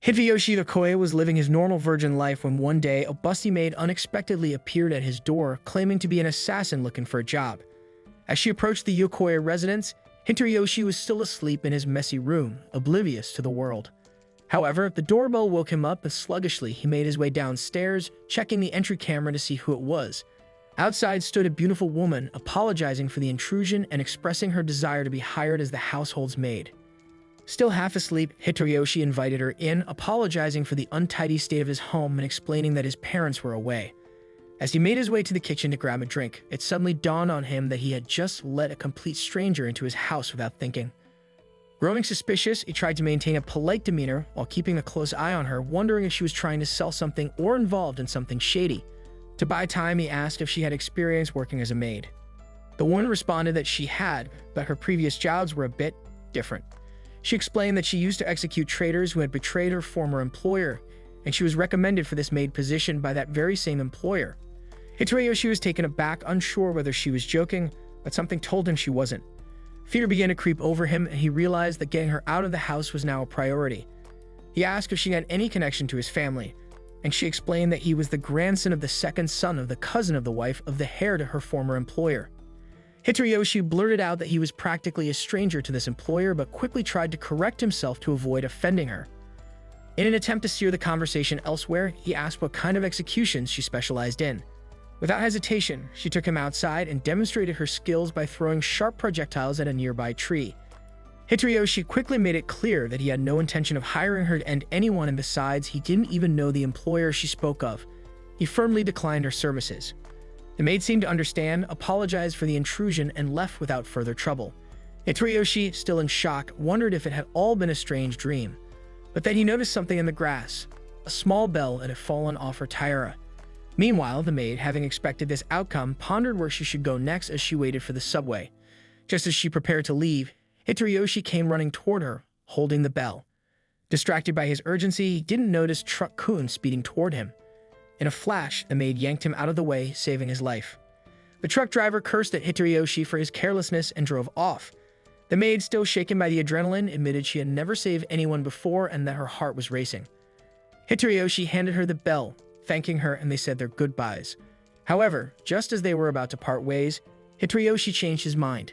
Hideyoshi Okoye was living his normal virgin life when one day a busty maid unexpectedly appeared at his door claiming to be an assassin looking for a job. As she approached the Okoye residence, Hideyoshi was still asleep in his messy room, oblivious to the world. However, the doorbell woke him up and sluggishly he made his way downstairs, checking the entry camera to see who it was. Outside stood a beautiful woman, apologizing for the intrusion and expressing her desire to be hired as the household's maid. Still half asleep, Hideyoshi invited her in, apologizing for the untidy state of his home and explaining that his parents were away. As he made his way to the kitchen to grab a drink, it suddenly dawned on him that he had just let a complete stranger into his house without thinking. Growing suspicious, he tried to maintain a polite demeanor while keeping a close eye on her, wondering if she was trying to sell something or involved in something shady. To buy time, he asked if she had experience working as a maid. The woman responded that she had, but her previous jobs were a bit different. She explained that she used to execute traitors who had betrayed her former employer, and she was recommended for this maid position by that very same employer. Hideyoshi was taken aback, unsure whether she was joking, but something told him she wasn't. Fear began to creep over him, and he realized that getting her out of the house was now a priority. He asked if she had any connection to his family, and she explained that he was the grandson of the second son of the cousin of the wife of the heir to her former employer. Hideyoshi blurted out that he was practically a stranger to this employer, but quickly tried to correct himself to avoid offending her. In an attempt to steer the conversation elsewhere, he asked what kind of executions she specialized in. Without hesitation, she took him outside and demonstrated her skills by throwing sharp projectiles at a nearby tree. Hideyoshi quickly made it clear that he had no intention of hiring her and anyone, and besides, he didn't even know the employer she spoke of. He firmly declined her services. The maid seemed to understand, apologized for the intrusion, and left without further trouble. Hideyoshi, still in shock, wondered if it had all been a strange dream. But then he noticed something in the grass. A small bell had fallen off her tiara. Meanwhile, the maid, having expected this outcome, pondered where she should go next as she waited for the subway. Just as she prepared to leave, Hideyoshi came running toward her, holding the bell. Distracted by his urgency, he didn't notice Truck-kun speeding toward him. In a flash, the maid yanked him out of the way, saving his life. The truck driver cursed at Hideyoshi for his carelessness and drove off. The maid, still shaken by the adrenaline, admitted she had never saved anyone before and that her heart was racing. Hideyoshi handed her the bell, thanking her, and they said their goodbyes. However, just as they were about to part ways, Hideyoshi changed his mind.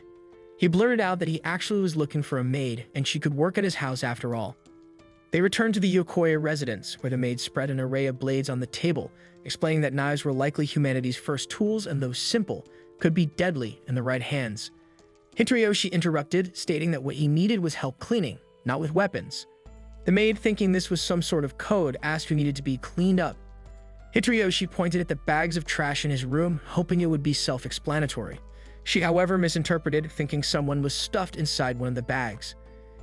He blurted out that he actually was looking for a maid and she could work at his house after all. They returned to the Okoye residence, where the maid spread an array of blades on the table, explaining that knives were likely humanity's first tools and, though simple, could be deadly in the right hands. Hideyoshi interrupted, stating that what he needed was help cleaning, not with weapons. The maid, thinking this was some sort of code, asked who needed to be cleaned up. Hideyoshi pointed at the bags of trash in his room, hoping it would be self-explanatory. She, however, misinterpreted, thinking someone was stuffed inside one of the bags.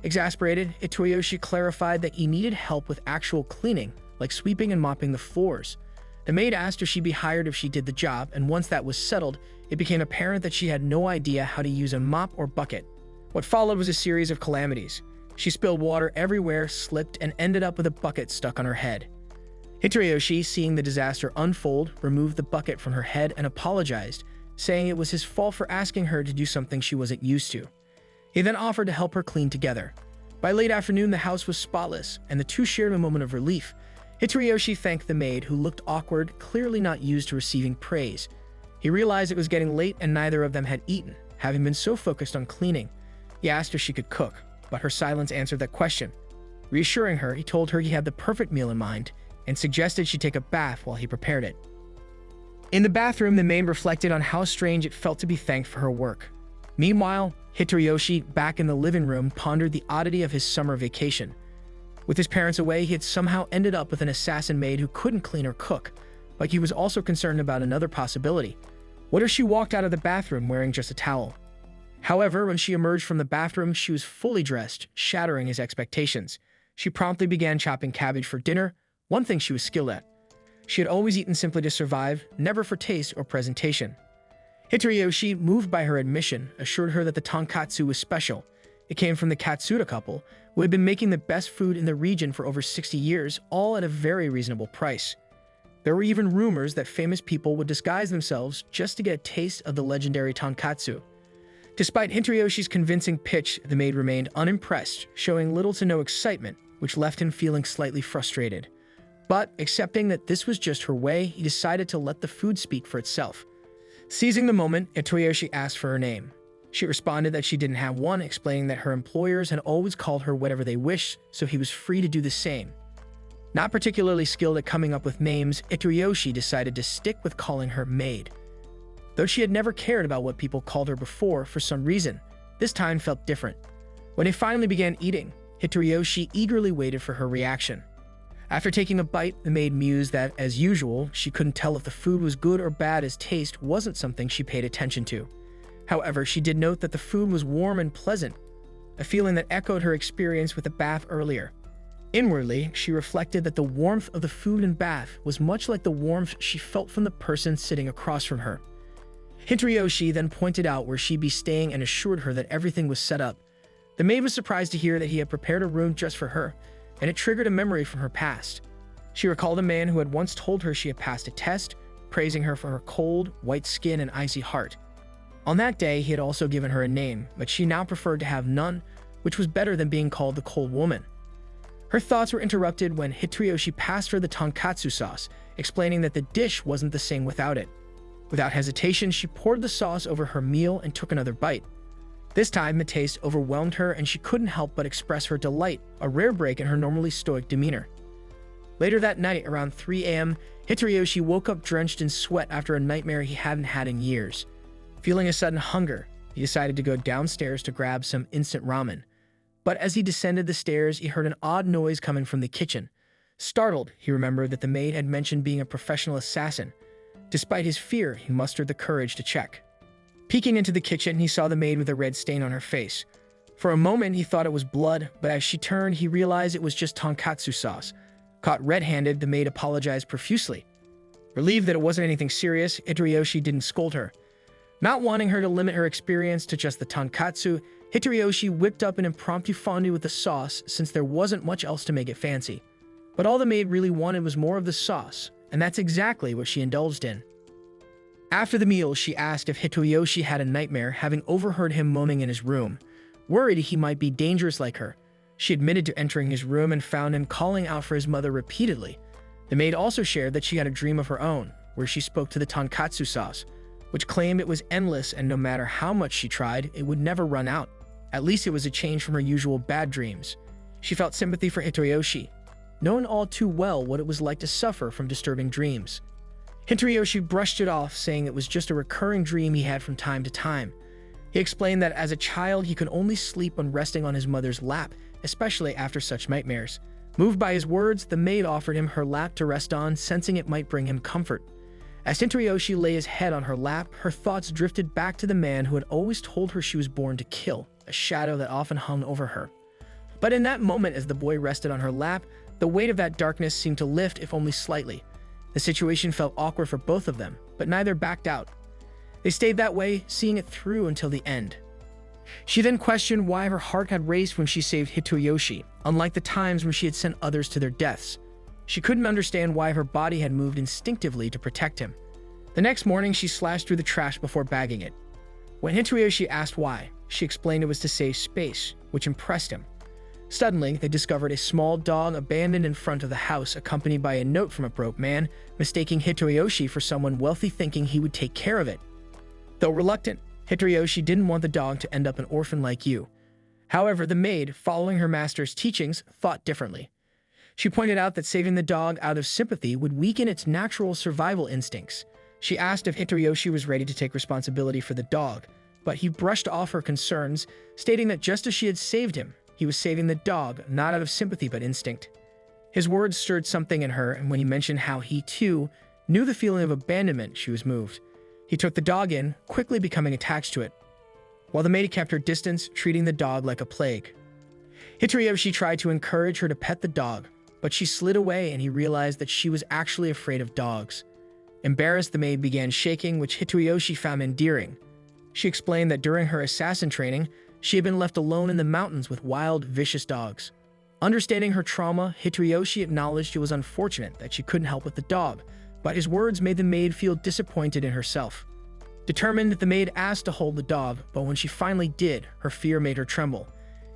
Exasperated, Hideyoshi clarified that he needed help with actual cleaning, like sweeping and mopping the floors. The maid asked if she'd be hired if she did the job, and once that was settled, it became apparent that she had no idea how to use a mop or bucket. What followed was a series of calamities. She spilled water everywhere, slipped, and ended up with a bucket stuck on her head. Hideyoshi, seeing the disaster unfold, removed the bucket from her head and apologized, saying it was his fault for asking her to do something she wasn't used to. He then offered to help her clean together. By late afternoon, the house was spotless, and the two shared a moment of relief. Hideyoshi thanked the maid, who looked awkward, clearly not used to receiving praise. He realized it was getting late and neither of them had eaten, having been so focused on cleaning. He asked if she could cook, but her silence answered that question. Reassuring her, he told her he had the perfect meal in mind and suggested she take a bath while he prepared it. In the bathroom, the maid reflected on how strange it felt to be thanked for her work. Meanwhile, Hideyoshi, back in the living room, pondered the oddity of his summer vacation. With his parents away, he had somehow ended up with an assassin maid who couldn't clean or cook, but he was also concerned about another possibility. What if she walked out of the bathroom wearing just a towel? However, when she emerged from the bathroom, she was fully dressed, shattering his expectations. She promptly began chopping cabbage for dinner, one thing she was skilled at. She had always eaten simply to survive, never for taste or presentation. Hideyoshi, moved by her admission, assured her that the tonkatsu was special. It came from the Katsuda couple, who had been making the best food in the region for over 60 years, all at a very reasonable price. There were even rumors that famous people would disguise themselves just to get a taste of the legendary tonkatsu. Despite Hideyoshi's convincing pitch, the maid remained unimpressed, showing little to no excitement, which left him feeling slightly frustrated. But, accepting that this was just her way, he decided to let the food speak for itself. Seizing the moment, Hitoyoshi asked for her name. She responded that she didn't have one, explaining that her employers had always called her whatever they wished, so he was free to do the same. Not particularly skilled at coming up with names, Hitoyoshi decided to stick with calling her maid. Though she had never cared about what people called her before, for some reason, this time felt different. When they finally began eating, Hitoyoshi eagerly waited for her reaction. After taking a bite, the maid mused that, as usual, she couldn't tell if the food was good or bad, as taste wasn't something she paid attention to. However, she did note that the food was warm and pleasant, a feeling that echoed her experience with the bath earlier. Inwardly, she reflected that the warmth of the food and bath was much like the warmth she felt from the person sitting across from her. Hitoyoshi then pointed out where she'd be staying and assured her that everything was set up. The maid was surprised to hear that he had prepared a room just for her, and it triggered a memory from her past. She recalled a man who had once told her she had passed a test, praising her for her cold, white skin and icy heart. On that day, he had also given her a name, but she now preferred to have none, which was better than being called the cold woman. Her thoughts were interrupted when Hitoyoshi passed her the tonkatsu sauce, explaining that the dish wasn't the same without it. Without hesitation, she poured the sauce over her meal and took another bite. This time, the taste overwhelmed her and she couldn't help but express her delight, a rare break in her normally stoic demeanor. Later that night, around 3 a.m., Hitoyoshi woke up drenched in sweat after a nightmare he hadn't had in years. Feeling a sudden hunger, he decided to go downstairs to grab some instant ramen. But as he descended the stairs, he heard an odd noise coming from the kitchen. Startled, he remembered that the maid had mentioned being a professional assassin. Despite his fear, he mustered the courage to check. Peeking into the kitchen, he saw the maid with a red stain on her face. For a moment, he thought it was blood, but as she turned, he realized it was just tonkatsu sauce. Caught red-handed, the maid apologized profusely. Relieved that it wasn't anything serious, Hitoyoshi didn't scold her. Not wanting her to limit her experience to just the tonkatsu, Hitoyoshi whipped up an impromptu fondue with the sauce since there wasn't much else to make it fancy. But all the maid really wanted was more of the sauce, and that's exactly what she indulged in. After the meal, she asked if Hitoyoshi had a nightmare, having overheard him moaning in his room. Worried he might be dangerous like her, she admitted to entering his room and found him calling out for his mother repeatedly. The maid also shared that she had a dream of her own, where she spoke to the tonkatsu sauce, which claimed it was endless and no matter how much she tried, it would never run out. At least it was a change from her usual bad dreams. She felt sympathy for Hitoyoshi, knowing all too well what it was like to suffer from disturbing dreams. Hitoyoshi brushed it off, saying it was just a recurring dream he had from time to time. He explained that as a child, he could only sleep when resting on his mother's lap, especially after such nightmares. Moved by his words, the maid offered him her lap to rest on, sensing it might bring him comfort. As Hitoyoshi lay his head on her lap, her thoughts drifted back to the man who had always told her she was born to kill, a shadow that often hung over her. But in that moment, as the boy rested on her lap, the weight of that darkness seemed to lift, if only slightly. The situation felt awkward for both of them, but neither backed out. They stayed that way, seeing it through until the end. She then questioned why her heart had raced when she saved Hitoyoshi, unlike the times when she had sent others to their deaths. She couldn't understand why her body had moved instinctively to protect him. The next morning, she slashed through the trash before bagging it. When Hitoyoshi asked why, she explained it was to save space, which impressed him. Suddenly, they discovered a small dog abandoned in front of the house, accompanied by a note from a broke man, mistaking Hitoyoshi for someone wealthy, thinking he would take care of it. Though reluctant, Hitoyoshi didn't want the dog to end up an orphan like you. However, the maid, following her master's teachings, thought differently. She pointed out that saving the dog out of sympathy would weaken its natural survival instincts. She asked if Hitoyoshi was ready to take responsibility for the dog, but he brushed off her concerns, stating that just as she had saved him, he was saving the dog, not out of sympathy but instinct. His words stirred something in her, and when he mentioned how he, too, knew the feeling of abandonment, she was moved. He took the dog in, quickly becoming attached to it, while the maid kept her distance, treating the dog like a plague. Hitoyoshi tried to encourage her to pet the dog, but she slid away and he realized that she was actually afraid of dogs. Embarrassed, the maid began shaking, which Hitoyoshi found endearing. She explained that during her assassin training, she had been left alone in the mountains with wild, vicious dogs. Understanding her trauma, Hitoyoshi acknowledged it was unfortunate that she couldn't help with the dog, but his words made the maid feel disappointed in herself. Determined, the maid asked to hold the dog, but when she finally did, her fear made her tremble.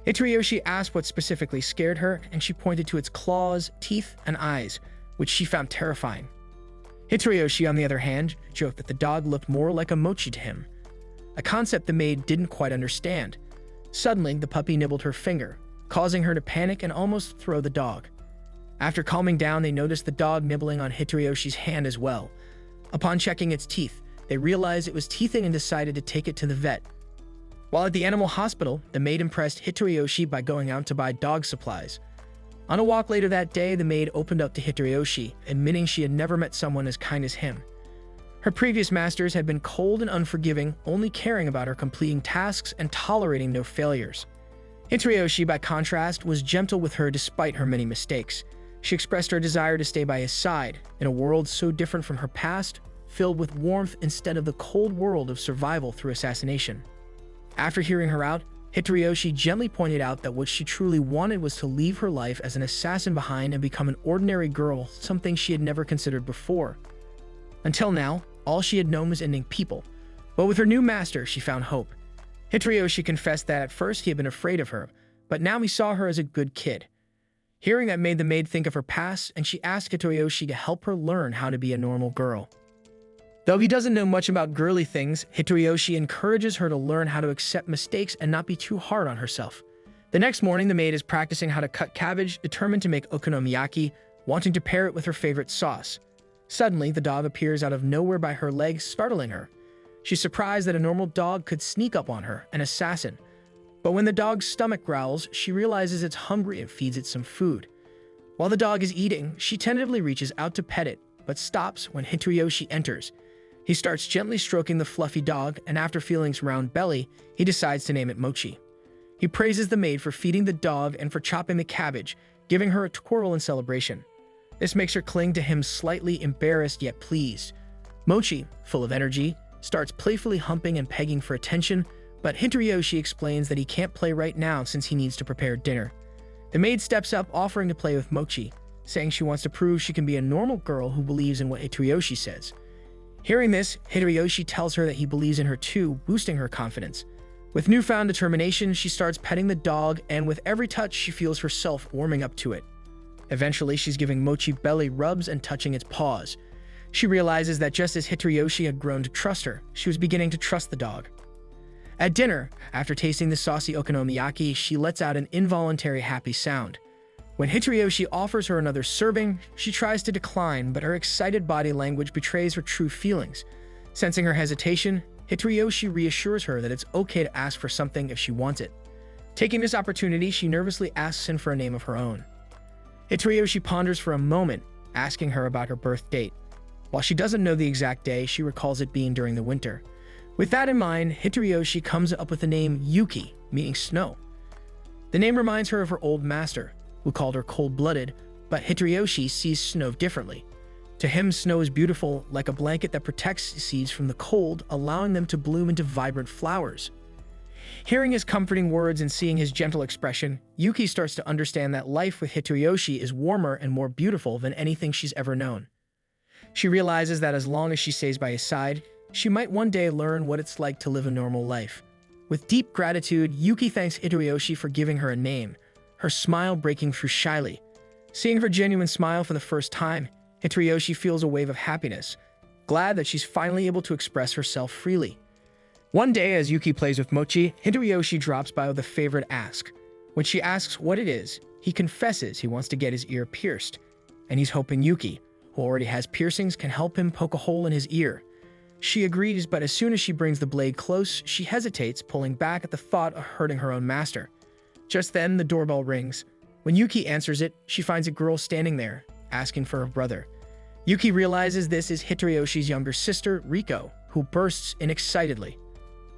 Hitoroyoshi asked what specifically scared her, and she pointed to its claws, teeth, and eyes, which she found terrifying. Hitoroyoshi, on the other hand, joked that the dog looked more like a mochi to him, a concept the maid didn't quite understand. Suddenly, the puppy nibbled her finger, causing her to panic and almost throw the dog. After calming down, they noticed the dog nibbling on Hitoriyoshi's hand as well. Upon checking its teeth, they realized it was teething and decided to take it to the vet. While at the animal hospital, the maid impressed Hitoroyoshi by going out to buy dog supplies. On a walk later that day, the maid opened up to Hitoroyoshi, admitting she had never met someone as kind as him. Her previous masters had been cold and unforgiving, only caring about her completing tasks and tolerating no failures. Hitoroyoshi, by contrast, was gentle with her despite her many mistakes. She expressed her desire to stay by his side, in a world so different from her past, filled with warmth instead of the cold world of survival through assassination. After hearing her out, Hitoroyoshi gently pointed out that what she truly wanted was to leave her life as an assassin behind and become an ordinary girl, something she had never considered before. Until now, all she had known was ending people, but with her new master, she found hope. Hitoroyoshi confessed that at first he had been afraid of her, but now he saw her as a good kid. Hearing that made the maid think of her past, and she asked Hitoroyoshi to help her learn how to be a normal girl. Though he doesn't know much about girly things, Hitoroyoshi encourages her to learn how to accept mistakes and not be too hard on herself. The next morning, the maid is practicing how to cut cabbage, determined to make okonomiyaki, wanting to pair it with her favorite sauce. Suddenly, the dog appears out of nowhere by her legs, startling her. She's surprised that a normal dog could sneak up on her, an assassin. But when the dog's stomach growls, she realizes it's hungry and feeds it some food. While the dog is eating, she tentatively reaches out to pet it, but stops when Hitoroyoshi enters. He starts gently stroking the fluffy dog, and after feeling its round belly, he decides to name it Mochi. He praises the maid for feeding the dog and for chopping the cabbage, giving her a twirl in celebration. This makes her cling to him, slightly embarrassed yet pleased. Mochi, full of energy, starts playfully humping and pegging for attention, but Hitoroyoshi explains that he can't play right now since he needs to prepare dinner. The maid steps up, offering to play with Mochi, saying she wants to prove she can be a normal girl who believes in what Hitoroyoshi says. Hearing this, Hitoroyoshi tells her that he believes in her too, boosting her confidence. With newfound determination, she starts petting the dog, and with every touch, she feels herself warming up to it. Eventually, she's giving Mochi belly rubs and touching its paws. She realizes that just as Hitoroyoshi had grown to trust her, she was beginning to trust the dog. At dinner, after tasting the saucy okonomiyaki, she lets out an involuntary happy sound. When Hitoroyoshi offers her another serving, she tries to decline, but her excited body language betrays her true feelings. Sensing her hesitation, Hitoroyoshi reassures her that it's okay to ask for something if she wants it. Taking this opportunity, she nervously asks him for a name of her own. Hitoroyoshi ponders for a moment, asking her about her birth date. While she doesn't know the exact day, she recalls it being during the winter. With that in mind, Hitoroyoshi comes up with the name Yuki, meaning snow. The name reminds her of her old master, who called her cold-blooded, but Hitoroyoshi sees snow differently. To him, snow is beautiful, like a blanket that protects seeds from the cold, allowing them to bloom into vibrant flowers. Hearing his comforting words and seeing his gentle expression, Yuki starts to understand that life with Hitoroyoshi is warmer and more beautiful than anything she's ever known. She realizes that as long as she stays by his side, she might one day learn what it's like to live a normal life. With deep gratitude, Yuki thanks Hitoroyoshi for giving her a name, her smile breaking through shyly. Seeing her genuine smile for the first time, Hitoroyoshi feels a wave of happiness, glad that she's finally able to express herself freely. One day, as Yuki plays with Mochi, Hitoroyoshi drops by with a favorite ask. When she asks what it is, he confesses he wants to get his ear pierced, and he's hoping Yuki, who already has piercings, can help him poke a hole in his ear. She agrees, but as soon as she brings the blade close, she hesitates, pulling back at the thought of hurting her own master. Just then, the doorbell rings. When Yuki answers it, she finds a girl standing there, asking for her brother. Yuki realizes this is Hitoriyoshi's younger sister, Riko, who bursts in excitedly.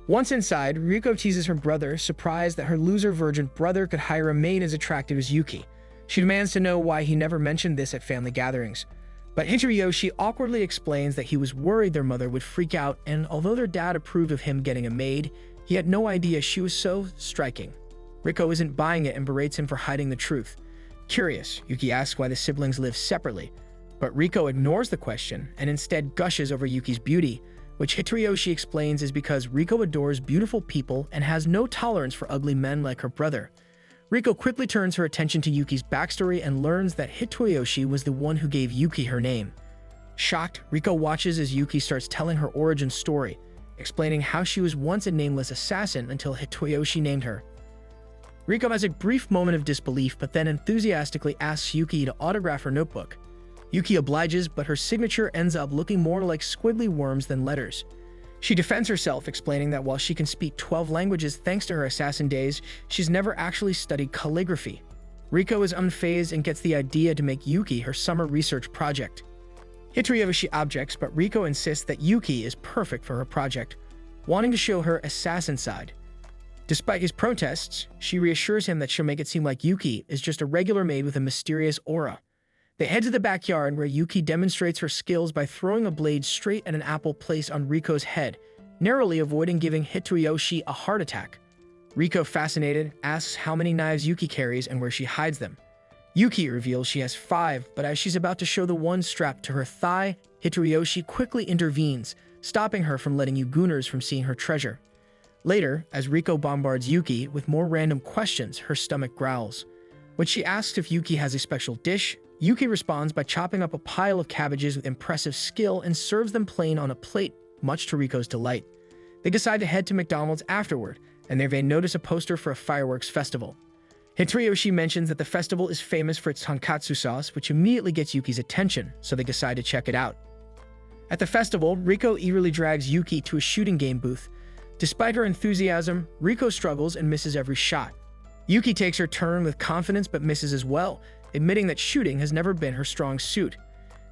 Once inside, Riko teases her brother, surprised that her loser virgin brother could hire a maid as attractive as Yuki. She demands to know why he never mentioned this at family gatherings. But Hitoroyoshi awkwardly explains that he was worried their mother would freak out, and although their dad approved of him getting a maid, he had no idea she was so striking. Riko isn't buying it and berates him for hiding the truth. Curious, Yuki asks why the siblings live separately, but Riko ignores the question and instead gushes over Yuki's beauty, which Hitoroyoshi explains is because Riko adores beautiful people and has no tolerance for ugly men like her brother. Riko quickly turns her attention to Yuki's backstory and learns that Hitoyoshi was the one who gave Yuki her name. Shocked, Riko watches as Yuki starts telling her origin story, explaining how she was once a nameless assassin until Hitoyoshi named her. Riko has a brief moment of disbelief, but then enthusiastically asks Yuki to autograph her notebook. Yuki obliges, but her signature ends up looking more like squiggly worms than letters. She defends herself, explaining that while she can speak 12 languages thanks to her assassin days, she's never actually studied calligraphy. Riko is unfazed and gets the idea to make Yuki her summer research project. Hitoyoshi objects, but Riko insists that Yuki is perfect for her project, wanting to show her assassin side. Despite his protests, she reassures him that she'll make it seem like Yuki is just a regular maid with a mysterious aura. They head to the backyard where Yuki demonstrates her skills by throwing a blade straight at an apple placed on Riko's head, narrowly avoiding giving Hitoyoshi a heart attack. Riko, fascinated, asks how many knives Yuki carries and where she hides them. Yuki reveals she has 5, but as she's about to show the one strapped to her thigh, Hitoyoshi quickly intervenes, stopping her from letting Yuguners from seeing her treasure. Later, as Riko bombards Yuki with more random questions, her stomach growls. When she asks if Yuki has a special dish, Yuki responds by chopping up a pile of cabbages with impressive skill and serves them plain on a plate, much to Riko's delight. They decide to head to McDonald's afterward, and there they notice a poster for a fireworks festival. Hitoyoshi mentions that the festival is famous for its tonkatsu sauce, which immediately gets Yuki's attention, so they decide to check it out. At the festival, Riko eagerly drags Yuki to a shooting game booth. Despite her enthusiasm, Riko struggles and misses every shot. Yuki takes her turn with confidence but misses as well, admitting that shooting has never been her strong suit.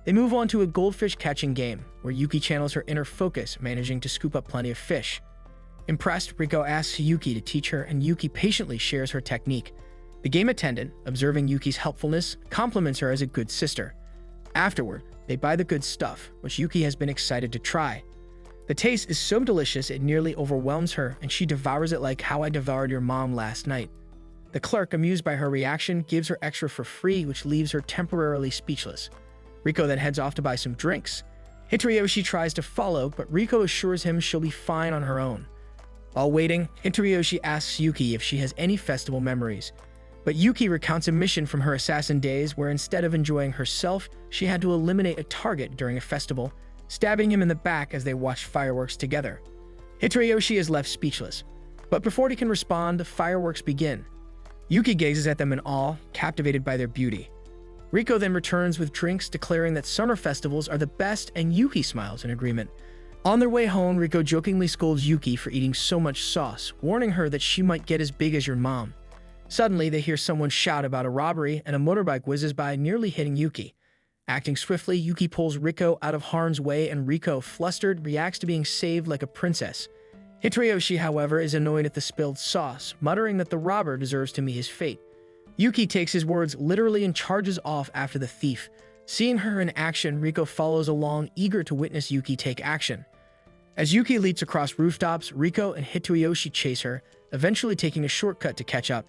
They move on to a goldfish catching game, where Yuki channels her inner focus, managing to scoop up plenty of fish. Impressed, Riko asks Yuki to teach her, and Yuki patiently shares her technique. The game attendant, observing Yuki's helpfulness, compliments her as a good sister. Afterward, they buy the good stuff, which Yuki has been excited to try. The taste is so delicious it nearly overwhelms her, and she devours it like how I devoured your mom last night. The clerk, amused by her reaction, gives her extra for free, which leaves her temporarily speechless. Riko then heads off to buy some drinks. Hitoyoshi tries to follow, but Riko assures him she'll be fine on her own. While waiting, Hitoyoshi asks Yuki if she has any festival memories. But Yuki recounts a mission from her assassin days where instead of enjoying herself, she had to eliminate a target during a festival, stabbing him in the back as they watched fireworks together. Hitoyoshi is left speechless. But before he can respond, the fireworks begin. Yuki gazes at them in awe, captivated by their beauty. Riko then returns with drinks, declaring that summer festivals are the best, and Yuki smiles in agreement. On their way home, Riko jokingly scolds Yuki for eating so much sauce, warning her that she might get as big as your mom. Suddenly, they hear someone shout about a robbery, and a motorbike whizzes by, nearly hitting Yuki. Acting swiftly, Yuki pulls Riko out of harm's way, and Riko, flustered, reacts to being saved like a princess. Hitoyoshi, however, is annoyed at the spilled sauce, muttering that the robber deserves to meet his fate. Yuki takes his words literally and charges off after the thief. Seeing her in action, Riko follows along, eager to witness Yuki take action. As Yuki leaps across rooftops, Riko and Hitoyoshi chase her, eventually taking a shortcut to catch up.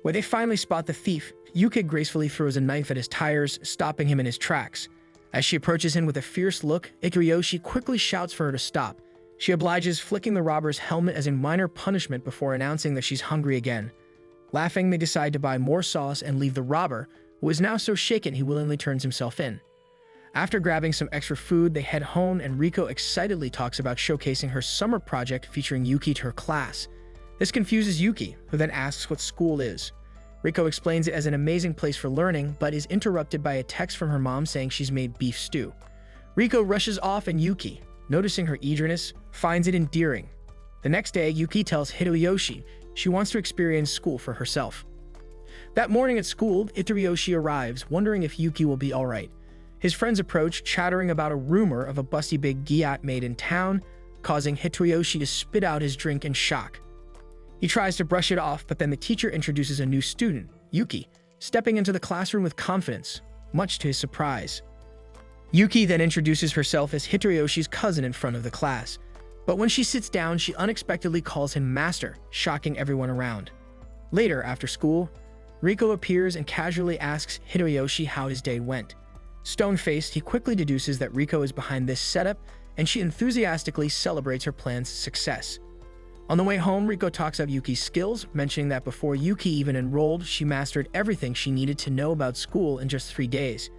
Where they finally spot the thief, Yuki gracefully throws a knife at his tires, stopping him in his tracks. As she approaches him with a fierce look, Hitoyoshi quickly shouts for her to stop. She obliges, flicking the robber's helmet as a minor punishment before announcing that she's hungry again. Laughing, they decide to buy more sauce and leave the robber, who is now so shaken he willingly turns himself in. After grabbing some extra food, they head home, and Riko excitedly talks about showcasing her summer project featuring Yuki to her class. This confuses Yuki, who then asks what school is. Riko explains it as an amazing place for learning, but is interrupted by a text from her mom saying she's made beef stew. Riko rushes off, and Yuki, noticing her eagerness, finds it endearing. The next day, Yuki tells Hitoyoshi she wants to experience school for herself. That morning at school, Hitoyoshi arrives, wondering if Yuki will be alright. His friends approach, chattering about a rumor of a busty big gyat made in town, causing Hitoyoshi to spit out his drink in shock. He tries to brush it off, but then the teacher introduces a new student, Yuki, stepping into the classroom with confidence, much to his surprise. Yuki then introduces herself as Hitoyoshi's cousin in front of the class, but when she sits down, she unexpectedly calls him master, shocking everyone around. Later, after school, Riko appears and casually asks Hitoyoshi how his day went. Stone-faced, he quickly deduces that Riko is behind this setup, and she enthusiastically celebrates her plan's success. On the way home, Riko talks up Yuki's skills, mentioning that before Yuki even enrolled, she mastered everything she needed to know about school in just 3 days.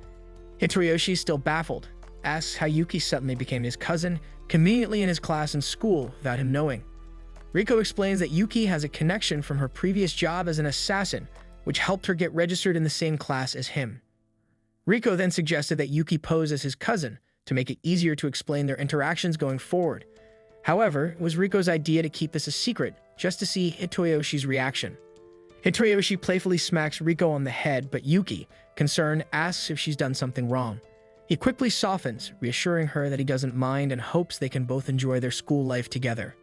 Hitoriyoshi, still baffled, asks how Yuki suddenly became his cousin, conveniently in his class in school without him knowing. Riko explains that Yuki has a connection from her previous job as an assassin, which helped her get registered in the same class as him. Riko then suggested that Yuki pose as his cousin to make it easier to explain their interactions going forward. However, it was Riko's idea to keep this a secret, just to see Hitoriyoshi's reaction. Hitoriyoshi playfully smacks Riko on the head, but Yuki, concerned, asks if she's done something wrong. He quickly softens, reassuring her that he doesn't mind and hopes they can both enjoy their school life together.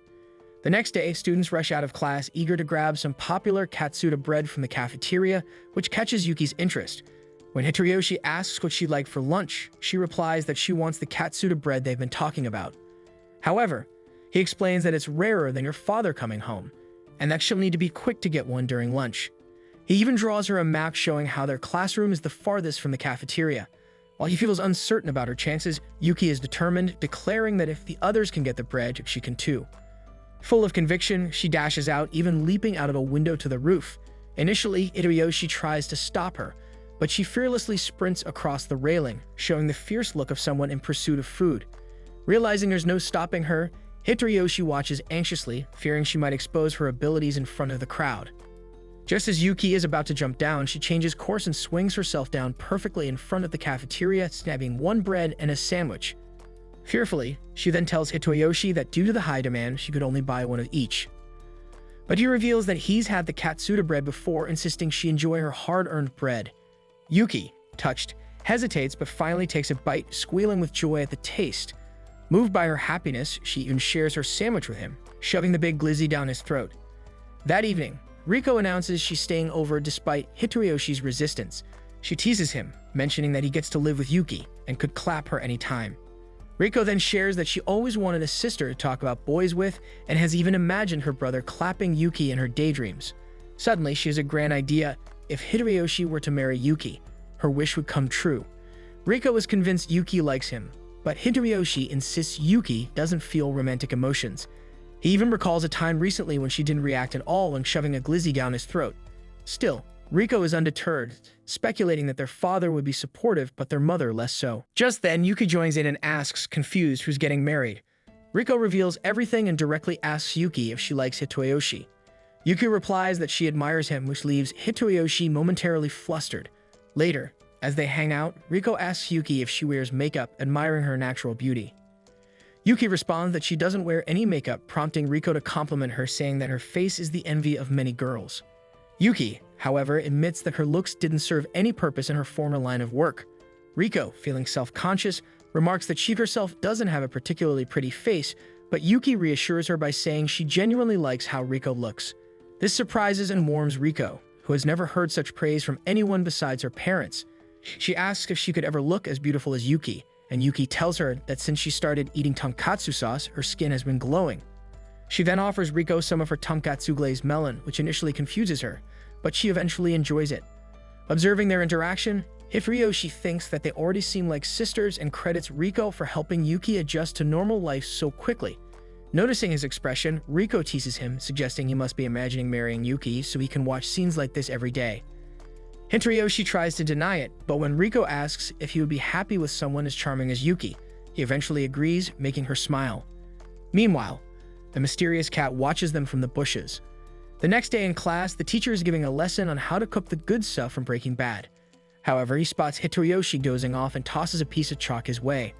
The next day, students rush out of class eager to grab some popular Katsuta bread from the cafeteria, which catches Yuki's interest. When Hitoriyoshi asks what she'd like for lunch, she replies that she wants the Katsuta bread they've been talking about. However, he explains that it's rarer than your father coming home, and that she'll need to be quick to get one during lunch. He even draws her a map showing how their classroom is the farthest from the cafeteria. While he feels uncertain about her chances, Yuki is determined, declaring that if the others can get the bread, she can too. Full of conviction, she dashes out, even leaping out of a window to the roof. Initially, Hitoriyoshi tries to stop her, but she fearlessly sprints across the railing, showing the fierce look of someone in pursuit of food. Realizing there's no stopping her, Hitoriyoshi watches anxiously, fearing she might expose her abilities in front of the crowd. Just as Yuki is about to jump down, she changes course and swings herself down perfectly in front of the cafeteria, snapping one bread and a sandwich. Fearfully, she then tells Hitoriyoshi that due to the high demand, she could only buy one of each. But he reveals that he's had the Katsuta bread before, insisting she enjoy her hard-earned bread. Yuki, touched, hesitates but finally takes a bite, squealing with joy at the taste. Moved by her happiness, she even shares her sandwich with him, shoving the big glizzy down his throat. That evening, Riko announces she's staying over despite Hitoriyoshi's resistance. She teases him, mentioning that he gets to live with Yuki and could clap her anytime. Riko then shares that she always wanted a sister to talk about boys with and has even imagined her brother clapping Yuki in her daydreams. Suddenly, she has a grand idea. If Hitoriyoshi were to marry Yuki, her wish would come true. Riko is convinced Yuki likes him, but Hitoriyoshi insists Yuki doesn't feel romantic emotions. He even recalls a time recently when she didn't react at all when shoving a glizzy down his throat. Still, Riko is undeterred, speculating that their father would be supportive but their mother less so. Just then, Yuki joins in and asks, confused, who's getting married. Riko reveals everything and directly asks Yuki if she likes Hitoriyoshi. Yuki replies that she admires him, which leaves Hitoriyoshi momentarily flustered. Later, as they hang out, Riko asks Yuki if she wears makeup, admiring her natural beauty. Yuki responds that she doesn't wear any makeup, prompting Riko to compliment her, saying that her face is the envy of many girls. Yuki, however, admits that her looks didn't serve any purpose in her former line of work. Riko, feeling self-conscious, remarks that she herself doesn't have a particularly pretty face, but Yuki reassures her by saying she genuinely likes how Riko looks. This surprises and warms Riko, who has never heard such praise from anyone besides her parents. She asks if she could ever look as beautiful as Yuki, and Yuki tells her that since she started eating tonkatsu sauce, her skin has been glowing. She then offers Riko some of her tonkatsu glazed melon, which initially confuses her, but she eventually enjoys it. Observing their interaction, Hitoriyoshi thinks that they already seem like sisters and credits Riko for helping Yuki adjust to normal life so quickly. Noticing his expression, Riko teases him, suggesting he must be imagining marrying Yuki so he can watch scenes like this every day. Hitoriyoshi tries to deny it, but when Riko asks if he would be happy with someone as charming as Yuki, he eventually agrees, making her smile. Meanwhile, the mysterious cat watches them from the bushes. The next day in class, the teacher is giving a lesson on how to cook the good stuff from Breaking Bad. However, he spots Hitoriyoshi dozing off and tosses a piece of chalk his way.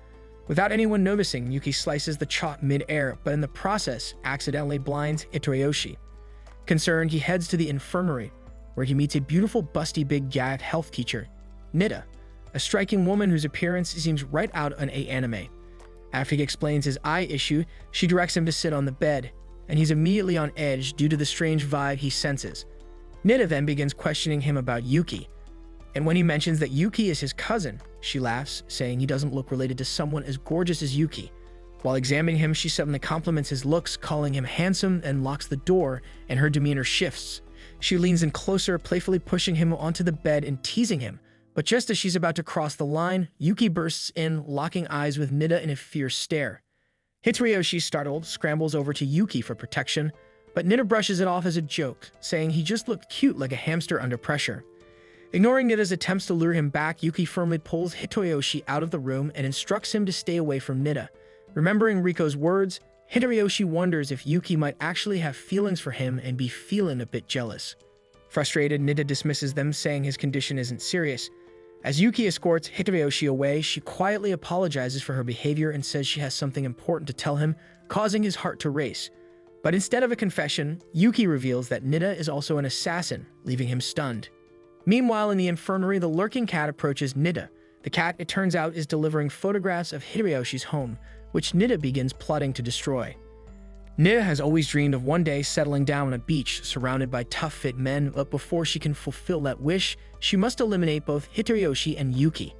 Without anyone noticing, Yuki slices the chalk mid-air, but in the process, accidentally blinds Hitoriyoshi. Concerned, he heads to the infirmary, where he meets a beautiful, busty, big-gagged health teacher, Nida, a striking woman whose appearance seems right out of an anime. After he explains his eye issue, she directs him to sit on the bed, and he's immediately on edge due to the strange vibe he senses. Nida then begins questioning him about Yuki, and when he mentions that Yuki is his cousin, she laughs, saying he doesn't look related to someone as gorgeous as Yuki. While examining him, she suddenly compliments his looks, calling him handsome, and locks the door, and her demeanor shifts. She leans in closer, playfully pushing him onto the bed and teasing him. But just as she's about to cross the line, Yuki bursts in, locking eyes with Nida in a fierce stare. Hitoriyoshi, startled, scrambles over to Yuki for protection, but Nida brushes it off as a joke, saying he just looked cute like a hamster under pressure. Ignoring Nida's attempts to lure him back, Yuki firmly pulls Hitoyoshi out of the room and instructs him to stay away from Nida. Remembering Riko's words, Hitoyoshi wonders if Yuki might actually have feelings for him and be feeling a bit jealous. Frustrated, Nida dismisses them, saying his condition isn't serious. As Yuki escorts Hitoyoshi away, she quietly apologizes for her behavior and says she has something important to tell him, causing his heart to race. But instead of a confession, Yuki reveals that Nida is also an assassin, leaving him stunned. Meanwhile, in the infirmary, the lurking cat approaches Nida. The cat, it turns out, is delivering photographs of Hitayoshi's home, which Nida begins plotting to destroy. Nida has always dreamed of one day settling down on a beach surrounded by tough-fit men, but before she can fulfill that wish, she must eliminate both Hitoyoshi and Yuki.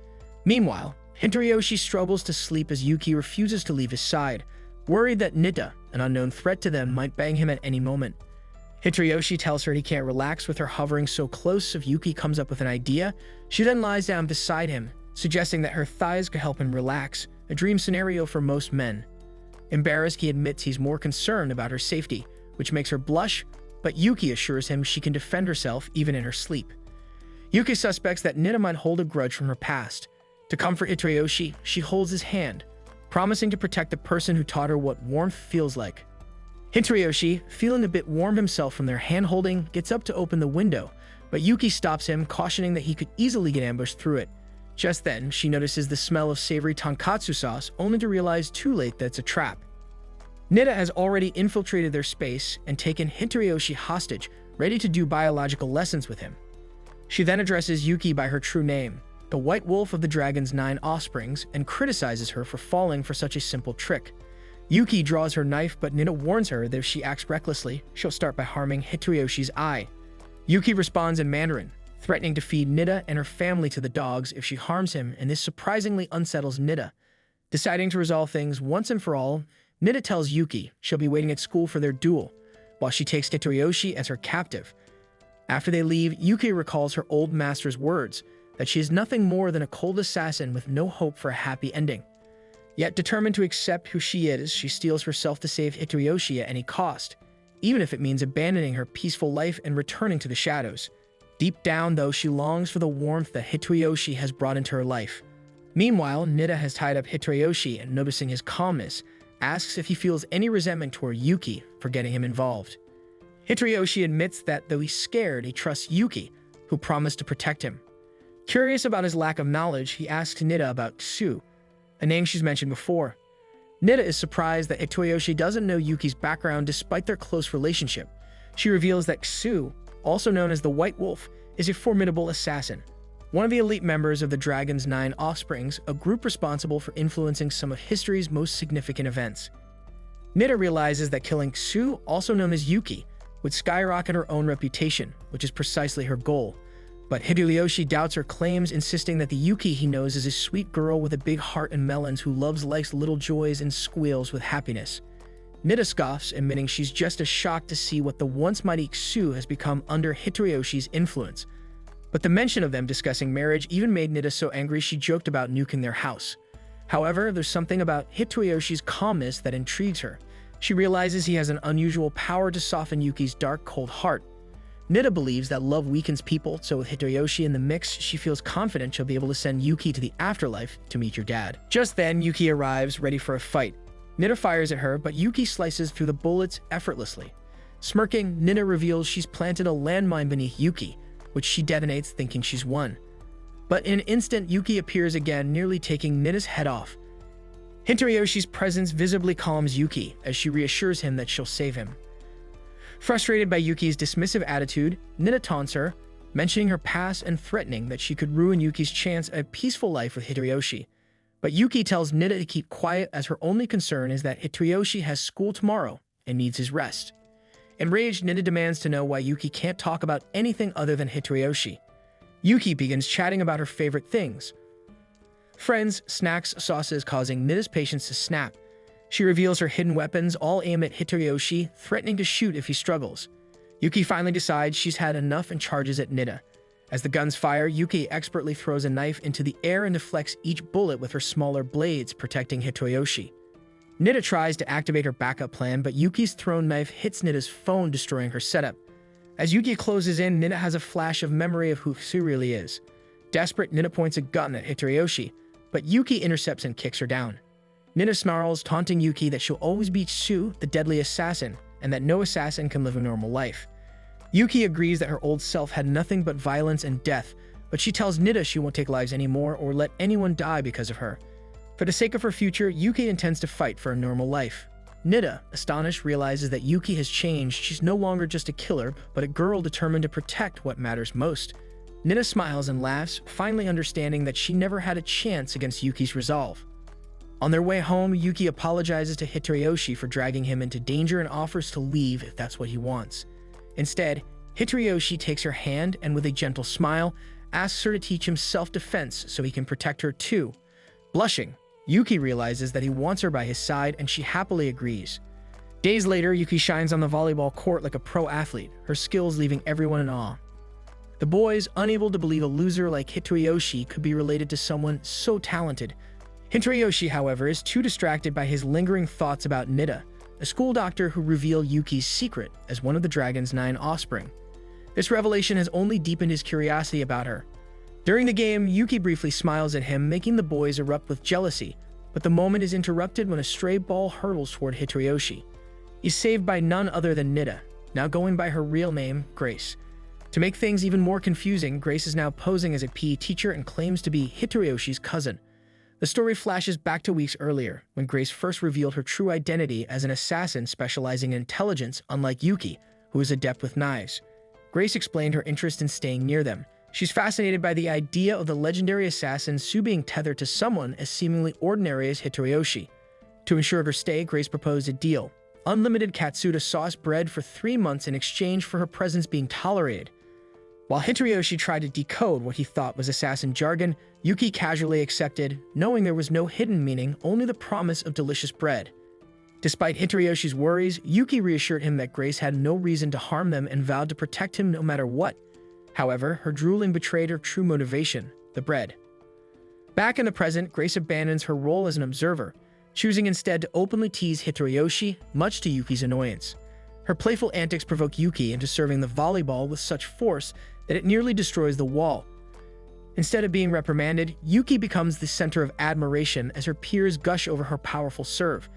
Meanwhile, Hitoyoshi struggles to sleep as Yuki refuses to leave his side, worried that Nida, an unknown threat to them, might bang him at any moment. Hitoyoshi tells her he can't relax with her hovering so close if Yuki comes up with an idea. She then lies down beside him, suggesting that her thighs could help him relax, a dream scenario for most men. Embarrassed, he admits he's more concerned about her safety, which makes her blush, but Yuki assures him she can defend herself even in her sleep. Yuki suspects that Nida might hold a grudge from her past. To comfort Hitoyoshi, she holds his hand, promising to protect the person who taught her what warmth feels like. Hitoyoshi, feeling a bit warm himself from their hand-holding, gets up to open the window, but Yuki stops him, cautioning that he could easily get ambushed through it. Just then, she notices the smell of savory tonkatsu sauce, only to realize too late that it's a trap. Nida has already infiltrated their space and taken Hitoyoshi hostage, ready to do biological lessons with him. She then addresses Yuki by her true name, the White Wolf of the Dragon's 9 offsprings, and criticizes her for falling for such a simple trick. Yuki draws her knife, but Nida warns her that if she acts recklessly, she'll start by harming Hitoyoshi's eye. Yuki responds in Mandarin, threatening to feed Nida and her family to the dogs if she harms him, and this surprisingly unsettles Nida. Deciding to resolve things once and for all, Nida tells Yuki she'll be waiting at school for their duel, while she takes Hitoyoshi as her captive. After they leave, Yuki recalls her old master's words, that she is nothing more than a cold assassin with no hope for a happy ending. Yet determined to accept who she is, she steels herself to save Hitoyoshi at any cost, even if it means abandoning her peaceful life and returning to the shadows. Deep down, though, she longs for the warmth that Hitoyoshi has brought into her life. Meanwhile, Nida has tied up Hitoyoshi and, noticing his calmness, asks if he feels any resentment toward Yuki for getting him involved. Hitoyoshi admits that, though he's scared, he trusts Yuki, who promised to protect him. Curious about his lack of knowledge, he asks Nida about Ksu, a name she's mentioned before. Nida is surprised that Hitoyoshi doesn't know Yuki's background despite their close relationship. She reveals that Ksu, also known as the White Wolf, is a formidable assassin, one of the elite members of the Dragon's 9 offsprings, a group responsible for influencing some of history's most significant events. Nida realizes that killing Ksu, also known as Yuki, would skyrocket her own reputation, which is precisely her goal. But Hitoyoshi doubts her claims, insisting that the Yuki he knows is a sweet girl with a big heart and melons who loves life's little joys and squeals with happiness. Nida scoffs, admitting she's just as shocked to see what the once mighty Ksu has become under Hitoyoshi's influence. But the mention of them discussing marriage even made Nida so angry she joked about nuking their house. However, there's something about Hitoyoshi's calmness that intrigues her. She realizes he has an unusual power to soften Yuki's dark, cold heart. Nida believes that love weakens people, so with Hitoyoshi in the mix, she feels confident she'll be able to send Yuki to the afterlife to meet your dad. Just then, Yuki arrives, ready for a fight. Nida fires at her, but Yuki slices through the bullets effortlessly. Smirking, Nida reveals she's planted a landmine beneath Yuki, which she detonates thinking she's won. But in an instant, Yuki appears again, nearly taking Nida's head off. Hitoyoshi's presence visibly calms Yuki, as she reassures him that she'll save him. Frustrated by Yuki's dismissive attitude, Nida taunts her, mentioning her past and threatening that she could ruin Yuki's chance at a peaceful life with Hitoyoshi. But Yuki tells Nida to keep quiet, as her only concern is that Hitoyoshi has school tomorrow and needs his rest. Enraged, Nida demands to know why Yuki can't talk about anything other than Hitoyoshi. Yuki begins chatting about her favorite things: friends, snacks, sauces, causing Nida's patience to snap. She reveals her hidden weapons, all aim at Hitoyoshi, threatening to shoot if he struggles. Yuki finally decides she's had enough and charges at Nida. As the guns fire, Yuki expertly throws a knife into the air and deflects each bullet with her smaller blades, protecting Hitoyoshi. Nida tries to activate her backup plan, but Yuki's thrown knife hits Nida's phone, destroying her setup. As Yuki closes in, Nida has a flash of memory of who Sue really is. Desperate, Nida points a gun at Hitoriyoshi, but Yuki intercepts and kicks her down. Nida snarls, taunting Yuki that she'll always be Sue, the deadly assassin, and that no assassin can live a normal life. Yuki agrees that her old self had nothing but violence and death, but she tells Nida she won't take lives anymore or let anyone die because of her. For the sake of her future, Yuki intends to fight for a normal life. Nida, astonished, realizes that Yuki has changed. She's no longer just a killer, but a girl determined to protect what matters most. Nida smiles and laughs, finally understanding that she never had a chance against Yuki's resolve. On their way home, Yuki apologizes to Hitoriyoshi for dragging him into danger and offers to leave if that's what he wants. Instead, Hitoriyoshi takes her hand and with a gentle smile, asks her to teach him self-defense so he can protect her too. Blushing, Yuki realizes that he wants her by his side and she happily agrees. Days later, Yuki shines on the volleyball court like a pro athlete, her skills leaving everyone in awe. The boys, unable to believe a loser like Hitoriyoshi could be related to someone so talented. Hitoriyoshi, however, is too distracted by his lingering thoughts about Nida, a school doctor who revealed Yuki's secret as one of the dragon's 9 offspring. This revelation has only deepened his curiosity about her. During the game, Yuki briefly smiles at him, making the boys erupt with jealousy, but the moment is interrupted when a stray ball hurtles toward Hitoriyoshi. He's saved by none other than Nida, now going by her real name, Grace. To make things even more confusing, Grace is now posing as a PE teacher and claims to be Hitoriyoshi's cousin. The story flashes back to weeks earlier, when Grace first revealed her true identity as an assassin specializing in intelligence, unlike Yuki, who is adept with knives. Grace explained her interest in staying near them. She's fascinated by the idea of the legendary assassin Sue being tethered to someone as seemingly ordinary as Hitoriyoshi. To ensure her stay, Grace proposed a deal: unlimited Katsuda sauce bread for 3 months in exchange for her presence being tolerated. While Hitoriyoshi tried to decode what he thought was assassin jargon, Yuki casually accepted, knowing there was no hidden meaning, only the promise of delicious bread. Despite Hitoriyoshi's worries, Yuki reassured him that Grace had no reason to harm them and vowed to protect him no matter what. However, her drooling betrayed her true motivation: the bread. Back in the present, Grace abandons her role as an observer, choosing instead to openly tease Hitoriyoshi, much to Yuki's annoyance. Her playful antics provoke Yuki into serving the volleyball with such force that it nearly destroys the wall. Instead of being reprimanded, Yuki becomes the center of admiration as her peers gush over her powerful serve.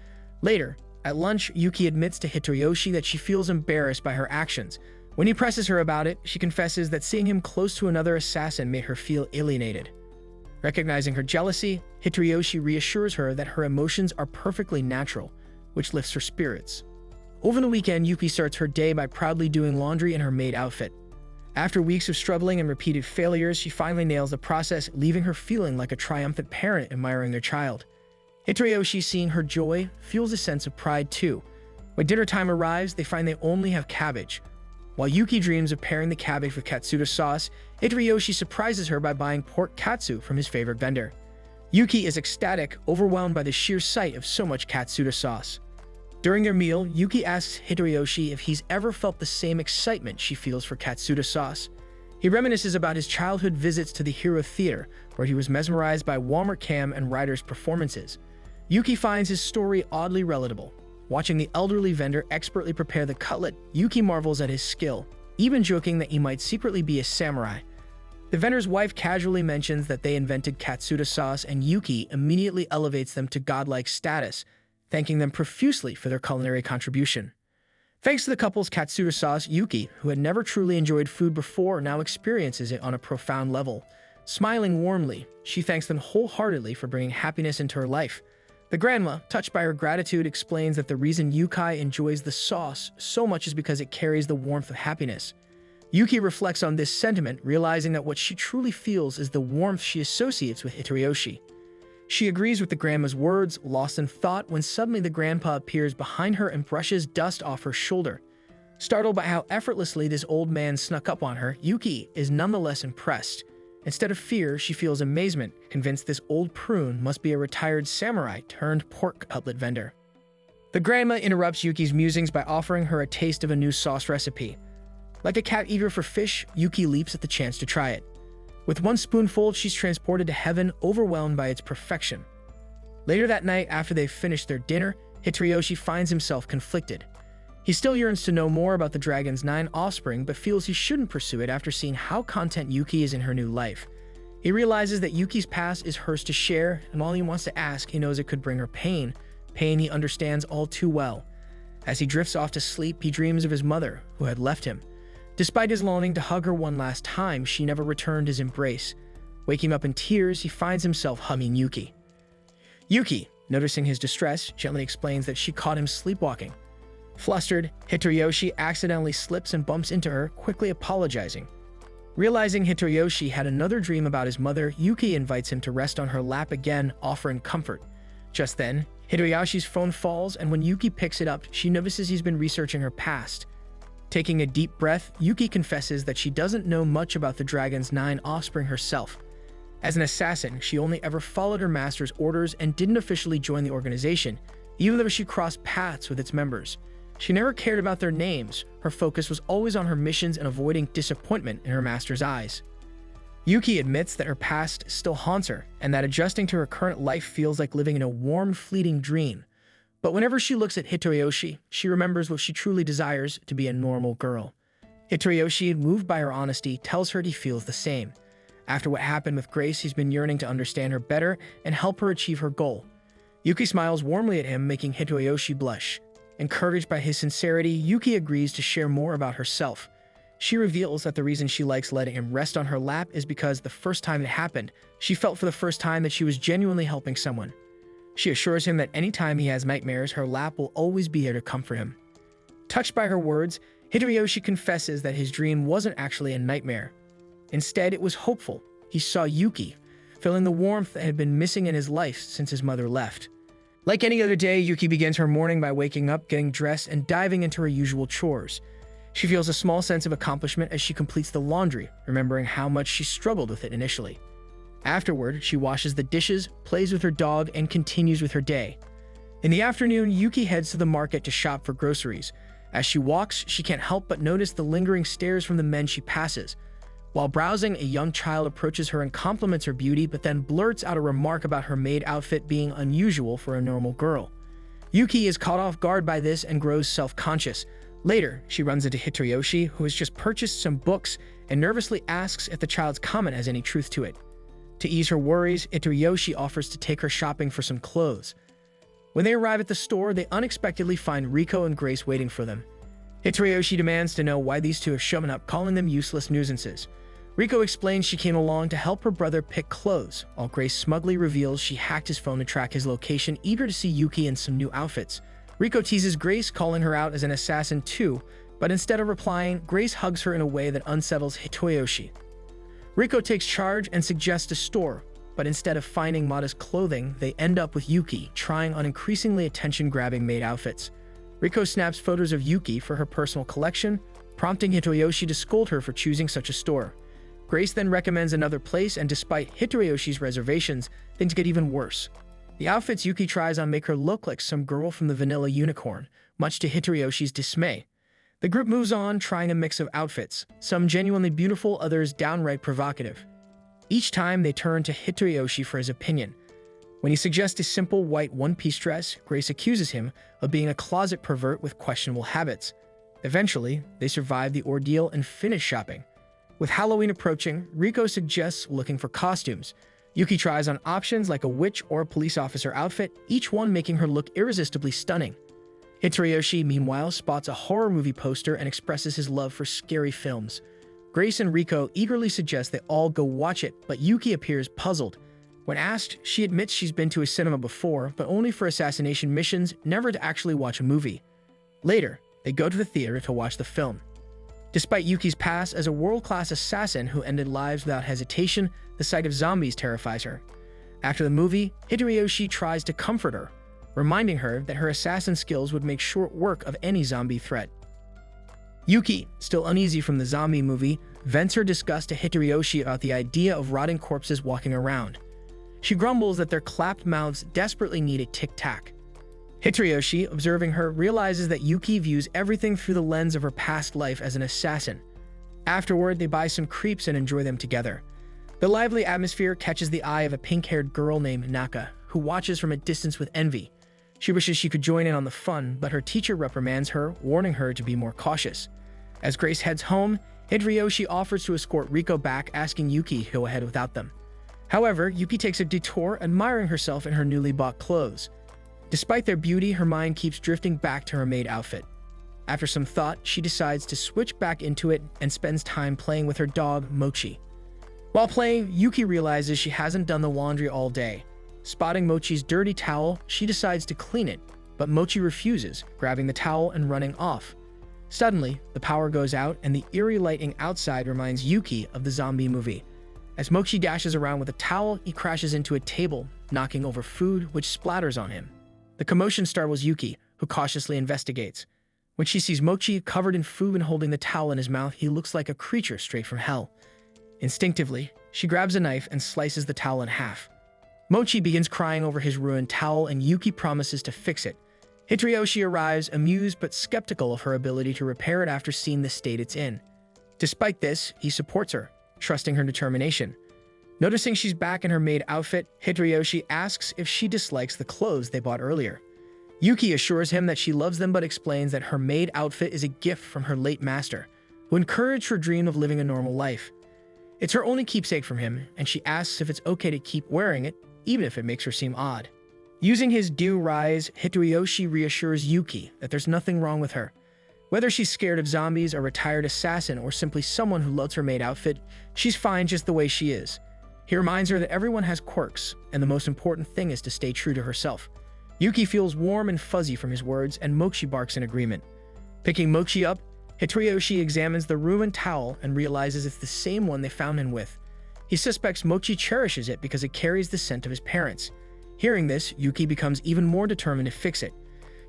Later, at lunch, Yuki admits to Hitoriyoshi that she feels embarrassed by her actions. When he presses her about it, she confesses that seeing him close to another assassin made her feel alienated. Recognizing her jealousy, Hitoriyoshi reassures her that her emotions are perfectly natural, which lifts her spirits. Over the weekend, Yuki starts her day by proudly doing laundry in her maid outfit. After weeks of struggling and repeated failures, she finally nails the process, leaving her feeling like a triumphant parent admiring their child. Hitoriyoshi, seeing her joy, feels a sense of pride too. When dinner time arrives, they find they only have cabbage. While Yuki dreams of pairing the cabbage with katsuda sauce, Hitoriyoshi surprises her by buying pork katsu from his favorite vendor. Yuki is ecstatic, overwhelmed by the sheer sight of so much katsuda sauce. During their meal, Yuki asks Hitoriyoshi if he's ever felt the same excitement she feels for katsuda sauce. He reminisces about his childhood visits to the Hero Theater, where he was mesmerized by Walmart Cam and Ryder's performances. Yuki finds his story oddly relatable. Watching the elderly vendor expertly prepare the cutlet, Yuki marvels at his skill, even joking that he might secretly be a samurai. The vendor's wife casually mentions that they invented katsuda sauce, and Yuki immediately elevates them to godlike status, thanking them profusely for their culinary contribution. Thanks to the couple's katsuda sauce, Yuki, who had never truly enjoyed food before, now experiences it on a profound level. Smiling warmly, she thanks them wholeheartedly for bringing happiness into her life. The grandma, touched by her gratitude, explains that the reason Yuki enjoys the sauce so much is because it carries the warmth of happiness. Yuki reflects on this sentiment, realizing that what she truly feels is the warmth she associates with Hitoriyoshi. She agrees with the grandma's words, lost in thought when suddenly the grandpa appears behind her and brushes dust off her shoulder. Startled by how effortlessly this old man snuck up on her, Yuki is nonetheless impressed. Instead of fear, she feels amazement, convinced this old prune must be a retired samurai turned pork cutlet vendor. The grandma interrupts Yuki's musings by offering her a taste of a new sauce recipe. Like a cat eager for fish, Yuki leaps at the chance to try it. With one spoonful, she's transported to heaven, overwhelmed by its perfection. Later that night, after they've finished their dinner, Hitoriyoshi finds himself conflicted. He still yearns to know more about the dragon's 9 offspring, but feels he shouldn't pursue it after seeing how content Yuki is in her new life. He realizes that Yuki's past is hers to share, and while he wants to ask, he knows it could bring her pain he understands all too well. As he drifts off to sleep, he dreams of his mother, who had left him. Despite his longing to hug her one last time, she never returned his embrace. Waking up in tears, he finds himself hugging Yuki. Yuki, noticing his distress, gently explains that she caught him sleepwalking. Flustered, Hitoriyoshi accidentally slips and bumps into her, quickly apologizing. Realizing Hitoriyoshi had another dream about his mother, Yuki invites him to rest on her lap again, offering comfort. Just then, Hitoriyoshi's phone falls, and when Yuki picks it up, she notices he's been researching her past. Taking a deep breath, Yuki confesses that she doesn't know much about the dragon's 9 offspring herself. As an assassin, she only ever followed her master's orders and didn't officially join the organization, even though she crossed paths with its members. She never cared about their names. Her focus was always on her missions and avoiding disappointment in her master's eyes. Yuki admits that her past still haunts her, and that adjusting to her current life feels like living in a warm, fleeting dream. But whenever she looks at Hitoriyoshi, she remembers what she truly desires: to be a normal girl. Hitoriyoshi, moved by her honesty, tells her he feels the same. After what happened with Grace, he's been yearning to understand her better and help her achieve her goal. Yuki smiles warmly at him, making Hitoriyoshi blush. Encouraged by his sincerity, Yuki agrees to share more about herself. She reveals that the reason she likes letting him rest on her lap is because the first time it happened, she felt for the first time that she was genuinely helping someone. She assures him that anytime he has nightmares, her lap will always be there to comfort him. Touched by her words, Hitoriyoshi confesses that his dream wasn't actually a nightmare. Instead, it was hopeful. He saw Yuki, feeling the warmth that had been missing in his life since his mother left. Like any other day, Yuki begins her morning by waking up, getting dressed, and diving into her usual chores. She feels a small sense of accomplishment as she completes the laundry, remembering how much she struggled with it initially. Afterward, she washes the dishes, plays with her dog, and continues with her day. In the afternoon, Yuki heads to the market to shop for groceries. As she walks, she can't help but notice the lingering stares from the men she passes. While browsing, a young child approaches her and compliments her beauty, but then blurts out a remark about her maid outfit being unusual for a normal girl. Yuki is caught off guard by this and grows self-conscious. Later, she runs into Hitoriyoshi, who has just purchased some books, and nervously asks if the child's comment has any truth to it. To ease her worries, Hitoriyoshi offers to take her shopping for some clothes. When they arrive at the store, they unexpectedly find Riko and Grace waiting for them. Hitoriyoshi demands to know why these two have shown up, calling them useless nuisances. Riko explains she came along to help her brother pick clothes, while Grace smugly reveals she hacked his phone to track his location, eager to see Yuki in some new outfits. Riko teases Grace, calling her out as an assassin too, but instead of replying, Grace hugs her in a way that unsettles Hitoriyoshi. Riko takes charge and suggests a store, but instead of finding modest clothing, they end up with Yuki, trying on increasingly attention-grabbing maid outfits. Riko snaps photos of Yuki for her personal collection, prompting Hitoriyoshi to scold her for choosing such a store. Grace then recommends another place, and despite Hitoriyoshi's reservations, things get even worse. The outfits Yuki tries on make her look like some girl from the Vanilla Unicorn, much to Hitoriyoshi's dismay. The group moves on, trying a mix of outfits, some genuinely beautiful, others downright provocative. Each time, they turn to Hitoriyoshi for his opinion. When he suggests a simple white one-piece dress, Grace accuses him of being a closet pervert with questionable habits. Eventually, they survive the ordeal and finish shopping. With Halloween approaching, Riko suggests looking for costumes. Yuki tries on options like a witch or a police officer outfit, each one making her look irresistibly stunning. Hitoriyoshi, meanwhile, spots a horror movie poster and expresses his love for scary films. Grace and Riko eagerly suggest they all go watch it, but Yuki appears puzzled. When asked, she admits she's been to a cinema before, but only for assassination missions, never to actually watch a movie. Later, they go to the theater to watch the film. Despite Yuki's past as a world-class assassin who ended lives without hesitation, the sight of zombies terrifies her. After the movie, Hitoriyoshi tries to comfort her, reminding her that her assassin skills would make short work of any zombie threat. Yuki, still uneasy from the zombie movie, vents her disgust to Hitoriyoshi about the idea of rotting corpses walking around. She grumbles that their clapped mouths desperately need a tic-tac. Hitoriyoshi, observing her, realizes that Yuki views everything through the lens of her past life as an assassin. Afterward, they buy some crepes and enjoy them together. The lively atmosphere catches the eye of a pink-haired girl named Naka, who watches from a distance with envy. She wishes she could join in on the fun, but her teacher reprimands her, warning her to be more cautious. As Grace heads home, Hideyoshi offers to escort Riko back, asking Yuki to go ahead without them. However, Yuki takes a detour, admiring herself in her newly bought clothes. Despite their beauty, her mind keeps drifting back to her maid outfit. After some thought, she decides to switch back into it and spends time playing with her dog, Mochi. While playing, Yuki realizes she hasn't done the laundry all day. Spotting Mochi's dirty towel, she decides to clean it, but Mochi refuses, grabbing the towel and running off. Suddenly, the power goes out and the eerie lighting outside reminds Yuki of the zombie movie. As Mochi dashes around with a towel, he crashes into a table, knocking over food, which splatters on him. The commotion startles Yuki, who cautiously investigates. When she sees Mochi covered in food and holding the towel in his mouth, he looks like a creature straight from hell. Instinctively, she grabs a knife and slices the towel in half. Mochi begins crying over his ruined towel, and Yuki promises to fix it. Hideyoshi arrives, amused but skeptical of her ability to repair it after seeing the state it's in. Despite this, he supports her, trusting her determination. Noticing she's back in her maid outfit, Hideyoshi asks if she dislikes the clothes they bought earlier. Yuki assures him that she loves them but explains that her maid outfit is a gift from her late master, who encouraged her dream of living a normal life. It's her only keepsake from him, and she asks if it's okay to keep wearing it, even if it makes her seem odd. Using his do rise, Hideyoshi reassures Yuki that there's nothing wrong with her. Whether she's scared of zombies, a retired assassin, or simply someone who loves her maid outfit, she's fine just the way she is. He reminds her that everyone has quirks, and the most important thing is to stay true to herself. Yuki feels warm and fuzzy from his words, and Mochi barks in agreement. Picking Mochi up, Hideyoshi examines the ruined towel and realizes it's the same one they found him with. He suspects Mochi cherishes it because it carries the scent of his parents. Hearing this, Yuki becomes even more determined to fix it.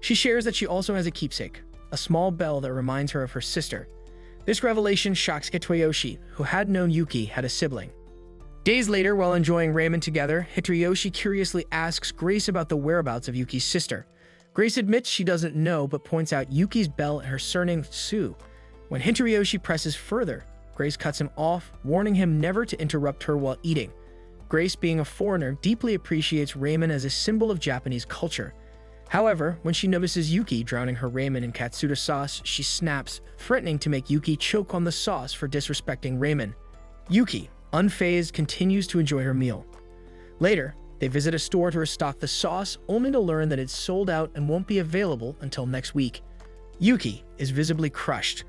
She shares that she also has a keepsake, a small bell that reminds her of her sister. This revelation shocks Hideyoshi, who had known Yuki had a sibling. Days later, while enjoying ramen together, Hideyoshi curiously asks Grace about the whereabouts of Yuki's sister. Grace admits she doesn't know, but points out Yuki's bell and her surname Sue. When Hideyoshi presses further, Grace cuts him off, warning him never to interrupt her while eating. Grace, being a foreigner, deeply appreciates ramen as a symbol of Japanese culture. However, when she notices Yuki drowning her ramen in katsuta sauce, she snaps, threatening to make Yuki choke on the sauce for disrespecting ramen. Yuki, unfazed, continues to enjoy her meal. Later, they visit a store to restock the sauce, only to learn that it's sold out and won't be available until next week. Yuki is visibly crushed.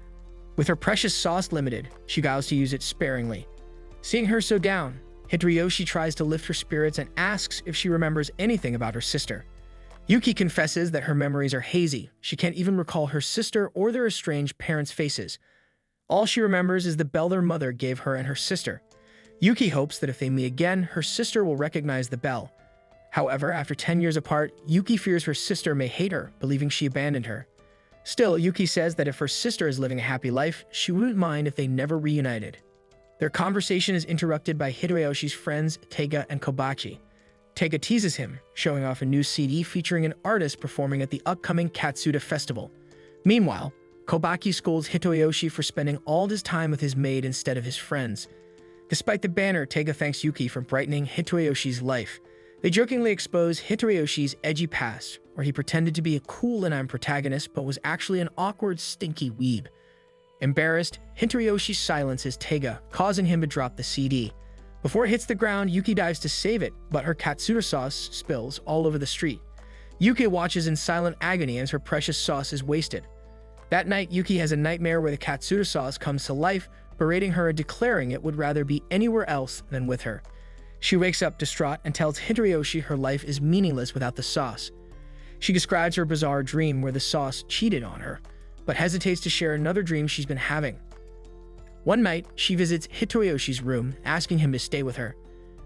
With her precious sauce limited, she vows to use it sparingly. Seeing her so down, Hideyoshi tries to lift her spirits and asks if she remembers anything about her sister. Yuki confesses that her memories are hazy. She can't even recall her sister or their estranged parents' faces. All she remembers is the bell their mother gave her and her sister. Yuki hopes that if they meet again, her sister will recognize the bell. However, after 10 years apart, Yuki fears her sister may hate her, believing she abandoned her. Still, Yuki says that if her sister is living a happy life, she wouldn't mind if they never reunited. Their conversation is interrupted by Hideyoshi's friends Teiga and Kobachi. Teiga teases him, showing off a new CD featuring an artist performing at the upcoming Katsuta festival. Meanwhile, Kobachi scolds Hideyoshi for spending all his time with his maid instead of his friends. Despite the banner, Teiga thanks Yuki for brightening Hideyoshi's life. They jokingly expose Hideyoshi's edgy past, where he pretended to be a cool and protagonist but was actually an awkward, stinky weeb. Embarrassed, Hideyoshi silences Teiga, causing him to drop the CD. Before it hits the ground, Yuki dives to save it, but her katsuta sauce spills all over the street. Yuki watches in silent agony as her precious sauce is wasted. That night, Yuki has a nightmare where the katsuta sauce comes to life, berating her and declaring it would rather be anywhere else than with her. She wakes up distraught and tells Hideyoshi her life is meaningless without the sauce. She describes her bizarre dream where the sauce cheated on her, but hesitates to share another dream she's been having. One night, she visits Hideyoshi's room, asking him to stay with her.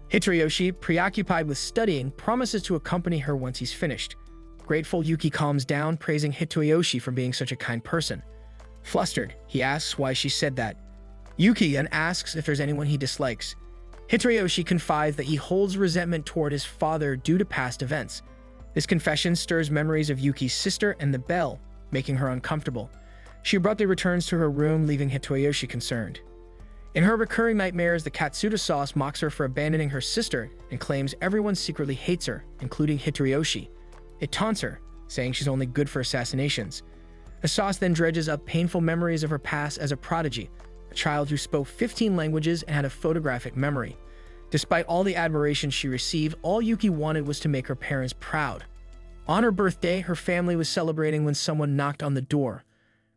Hideyoshi, preoccupied with studying, promises to accompany her once he's finished. Grateful, Yuki calms down, praising Hideyoshi for being such a kind person. Flustered, he asks why she said that. Yuki then asks if there's anyone he dislikes. Hideyoshi confides that he holds resentment toward his father due to past events. This confession stirs memories of Yuki's sister and the bell, making her uncomfortable. She abruptly returns to her room, leaving Hideyoshi concerned. In her recurring nightmares, the katsuta sauce mocks her for abandoning her sister and claims everyone secretly hates her, including Hideyoshi. It taunts her, saying she's only good for assassinations. Asas then dredges up painful memories of her past as a prodigy, a child who spoke 15 languages and had a photographic memory. Despite all the admiration she received, all Yuki wanted was to make her parents proud. On her birthday, her family was celebrating when someone knocked on the door.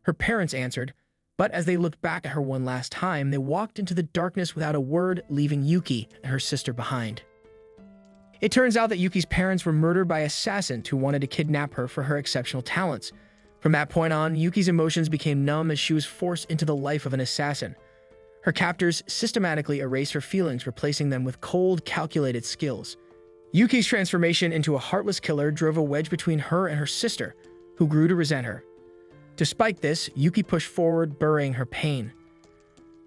Her parents answered, but as they looked back at her one last time, they walked into the darkness without a word, leaving Yuki and her sister behind. It turns out that Yuki's parents were murdered by assassins who wanted to kidnap her for her exceptional talents. From that point on, Yuki's emotions became numb as she was forced into the life of an assassin. Her captors systematically erased her feelings, replacing them with cold, calculated skills. Yuki's transformation into a heartless killer drove a wedge between her and her sister, who grew to resent her. Despite this, Yuki pushed forward, burying her pain.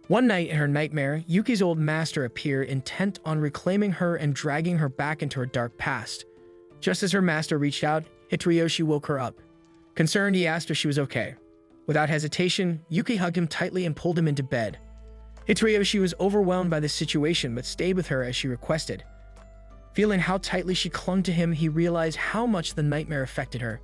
One night in her nightmare, Yuki's old master appeared, intent on reclaiming her and dragging her back into her dark past. Just as her master reached out, Hitoriyoshi woke her up. Concerned, he asked if she was okay. Without hesitation, Yuki hugged him tightly and pulled him into bed. Hitoriyoshi was overwhelmed by this situation but stayed with her as she requested. Feeling how tightly she clung to him, he realized how much the nightmare affected her.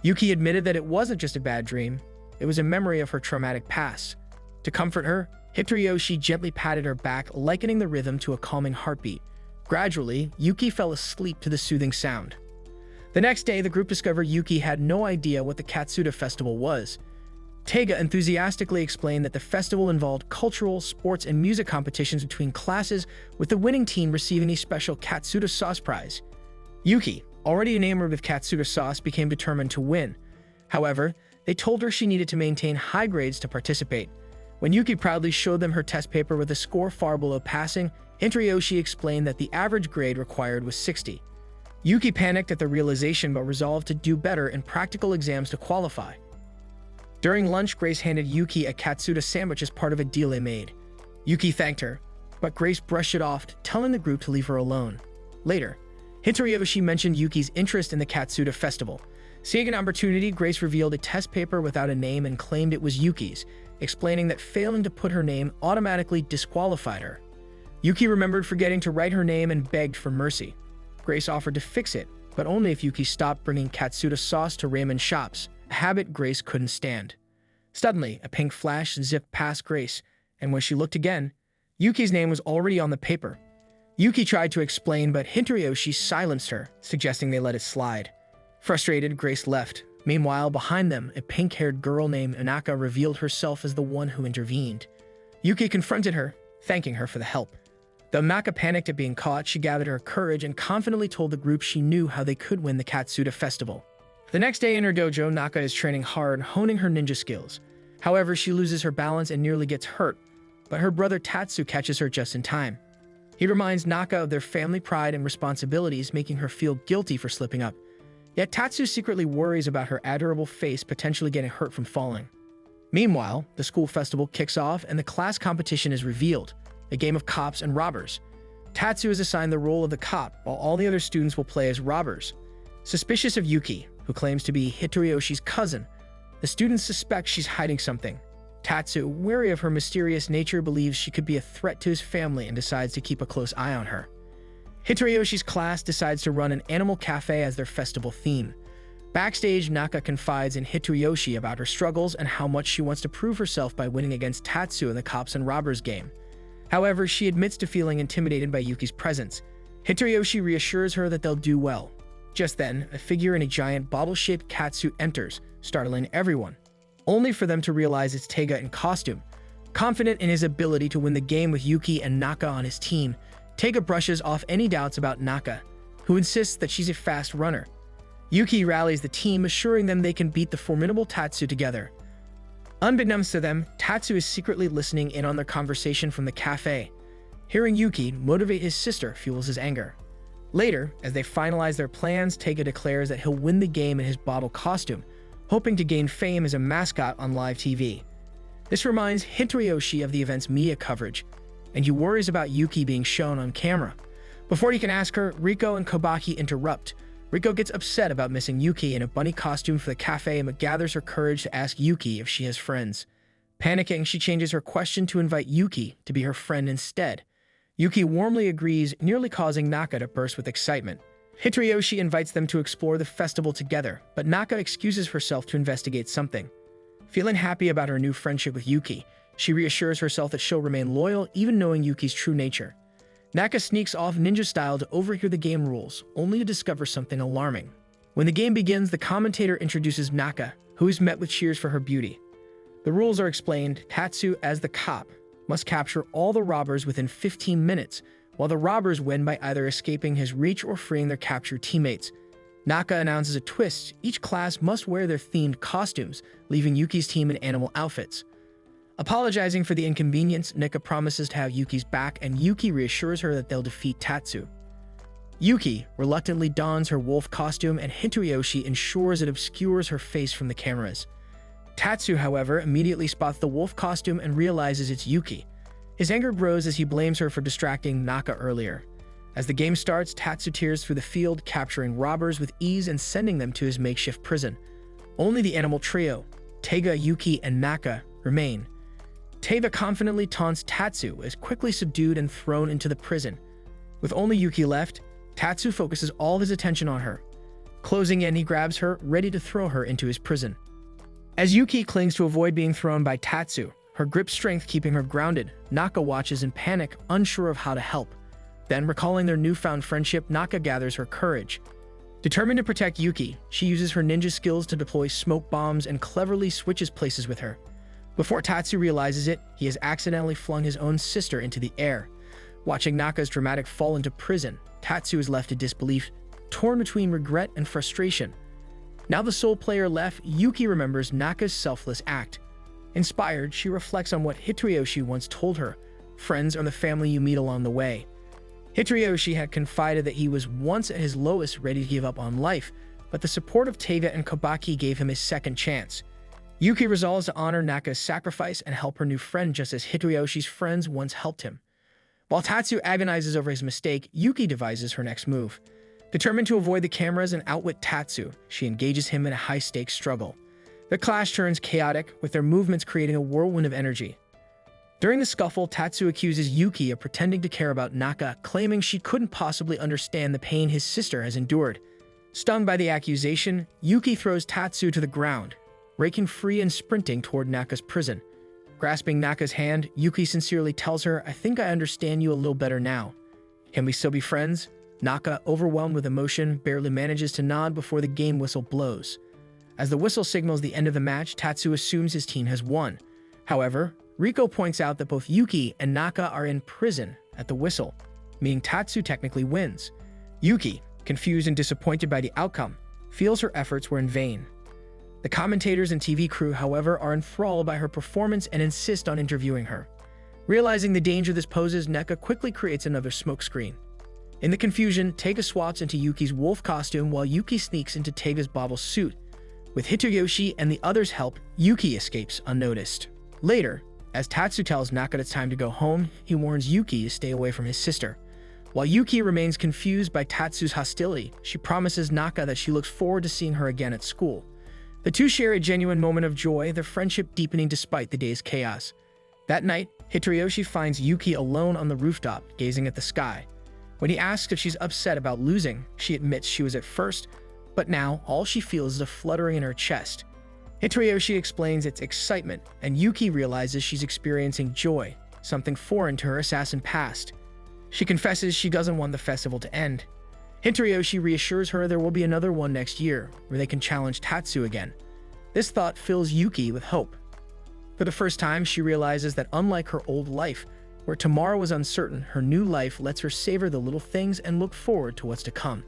Yuki admitted that it wasn't just a bad dream, it was a memory of her traumatic past. To comfort her, Hitoriyoshi gently patted her back, likening the rhythm to a calming heartbeat. Gradually, Yuki fell asleep to the soothing sound. The next day, the group discovered Yuki had no idea what the Katsuta festival was. Teiga enthusiastically explained that the festival involved cultural, sports, and music competitions between classes, with the winning team receiving a special Katsuta sauce prize. Yuki, already enamored with Katsuta sauce, became determined to win. However, they told her she needed to maintain high grades to participate. When Yuki proudly showed them her test paper with a score far below passing, Hitoriyoshi explained that the average grade required was 60. Yuki panicked at the realization but resolved to do better in practical exams to qualify. During lunch, Grace handed Yuki a Katsuta sandwich as part of a deal they made. Yuki thanked her, but Grace brushed it off, telling the group to leave her alone. Later, Hitoriyoshi mentioned Yuki's interest in the Katsuta festival. Seeing an opportunity, Grace revealed a test paper without a name and claimed it was Yuki's, explaining that failing to put her name automatically disqualified her. Yuki remembered forgetting to write her name and begged for mercy. Grace offered to fix it, but only if Yuki stopped bringing Katsuta sauce to ramen shops, a habit Grace couldn't stand. Suddenly, a pink flash zipped past Grace, and when she looked again, Yuki's name was already on the paper. Yuki tried to explain, but Hitoriyoshi silenced her, suggesting they let it slide. Frustrated, Grace left. Meanwhile, behind them, a pink-haired girl named Anaka revealed herself as the one who intervened. Yuki confronted her, thanking her for the help. Though Anaka panicked at being caught, she gathered her courage and confidently told the group she knew how they could win the Katsuta festival. The next day in her dojo, Naka is training hard, honing her ninja skills. However, she loses her balance and nearly gets hurt, but her brother Tatsu catches her just in time. He reminds Naka of their family pride and responsibilities, making her feel guilty for slipping up. Yet Tatsu secretly worries about her adorable face potentially getting hurt from falling. Meanwhile, the school festival kicks off and the class competition is revealed, a game of cops and robbers. Tatsu is assigned the role of the cop, while all the other students will play as robbers. Suspicious of Yuki, who claims to be Hitoriyoshi's cousin, the students suspect she's hiding something. Tatsu, wary of her mysterious nature, believes she could be a threat to his family and decides to keep a close eye on her. Hitoriyoshi's class decides to run an animal cafe as their festival theme. Backstage, Naka confides in Hitoriyoshi about her struggles and how much she wants to prove herself by winning against Tatsu in the cops and robbers game. However, she admits to feeling intimidated by Yuki's presence. Hitoriyoshi reassures her that they'll do well. Just then, a figure in a giant bottle-shaped catsuit enters, startling everyone, only for them to realize it's Teiga in costume. Confident in his ability to win the game with Yuki and Naka on his team, Teiga brushes off any doubts about Naka, who insists that she's a fast runner. Yuki rallies the team, assuring them they can beat the formidable Tatsu together. Unbeknownst to them, Tatsu is secretly listening in on their conversation from the cafe. Hearing Yuki motivate his sister fuels his anger. Later, as they finalize their plans, Teiga declares that he'll win the game in his bottle costume, hoping to gain fame as a mascot on live TV. This reminds Hitoriyoshi of the event's media coverage, and he worries about Yuki being shown on camera. Before he can ask her, Riko and Kobaki interrupt. Riko gets upset about missing Yuki in a bunny costume for the cafe but gathers her courage to ask Yuki if she has friends. Panicking, she changes her question to invite Yuki to be her friend instead. Yuki warmly agrees, nearly causing Naka to burst with excitement. Hitoyoshi invites them to explore the festival together, but Naka excuses herself to investigate something. Feeling happy about her new friendship with Yuki, she reassures herself that she'll remain loyal even knowing Yuki's true nature. Naka sneaks off ninja style to overhear the game rules, only to discover something alarming. When the game begins, the commentator introduces Naka, who is met with cheers for her beauty. The rules are explained. Tatsu, as the cop, must capture all the robbers within 15 minutes, while the robbers win by either escaping his reach or freeing their captured teammates. Naka announces a twist. Each class must wear their themed costumes, leaving Yuki's team in animal outfits. Apologizing for the inconvenience, Nika promises to have Yuki's back, and Yuki reassures her that they'll defeat Tatsu. Yuki reluctantly dons her wolf costume, and Hitoyoshi ensures it obscures her face from the cameras. Tatsu, however, immediately spots the wolf costume and realizes it's Yuki. His anger grows as he blames her for distracting Naka earlier. As the game starts, Tatsu tears through the field, capturing robbers with ease and sending them to his makeshift prison. Only the animal trio, Teiga, Yuki, and Naka, remain. Teiga confidently taunts Tatsu, is quickly subdued and thrown into the prison. With only Yuki left, Tatsu focuses all his attention on her. Closing in, he grabs her, ready to throw her into his prison. As Yuki clings to avoid being thrown by Tatsu, her grip strength keeping her grounded, Naka watches in panic, unsure of how to help. Then, recalling their newfound friendship, Naka gathers her courage. Determined to protect Yuki, she uses her ninja skills to deploy smoke bombs and cleverly switches places with her. Before Tatsu realizes it, he has accidentally flung his own sister into the air. Watching Naka's dramatic fall into prison, Tatsu is left in disbelief, torn between regret and frustration. Now the sole player left, Yuki remembers Naka's selfless act. Inspired, she reflects on what Hitoyoshi once told her: friends are the family you meet along the way. Hitoyoshi had confided that he was once at his lowest, ready to give up on life, but the support of Teiga and Kobaki gave him a second chance. Yuki resolves to honor Naka's sacrifice and help her new friend just as Hitoyoshi's friends once helped him. While Tatsu agonizes over his mistake, Yuki devises her next move. Determined to avoid the cameras and outwit Tatsu, she engages him in a high-stakes struggle. The clash turns chaotic, with their movements creating a whirlwind of energy. During the scuffle, Tatsu accuses Yuki of pretending to care about Naka, claiming she couldn't possibly understand the pain his sister has endured. Stung by the accusation, Yuki throws Tatsu to the ground, breaking free and sprinting toward Naka's prison. Grasping Naka's hand, Yuki sincerely tells her, "I think I understand you a little better now. Can we still be friends?" Naka, overwhelmed with emotion, barely manages to nod before the game whistle blows. As the whistle signals the end of the match, Tatsu assumes his team has won. However, Riko points out that both Yuki and Naka are in prison at the whistle, meaning Tatsu technically wins. Yuki, confused and disappointed by the outcome, feels her efforts were in vain. The commentators and TV crew, however, are enthralled by her performance and insist on interviewing her. Realizing the danger this poses, Naka quickly creates another smokescreen. In the confusion, Teiga swaps into Yuki's wolf costume while Yuki sneaks into Teiga's bobble suit. With Hitoyoshi and the others' help, Yuki escapes unnoticed. Later, as Tatsu tells Naka it's time to go home, he warns Yuki to stay away from his sister. While Yuki remains confused by Tatsu's hostility, she promises Naka that she looks forward to seeing her again at school. The two share a genuine moment of joy, their friendship deepening despite the day's chaos. That night, Hitoyoshi finds Yuki alone on the rooftop, gazing at the sky. When he asks if she's upset about losing, she admits she was at first, but now all she feels is a fluttering in her chest. Hitoyoshi explains it's excitement, and Yuki realizes she's experiencing joy, something foreign to her assassin past. She confesses she doesn't want the festival to end. Hitoyoshi reassures her there will be another one next year, where they can challenge Tatsu again. This thought fills Yuki with hope. For the first time, she realizes that unlike her old life, where tomorrow was uncertain, her new life lets her savor the little things and look forward to what's to come.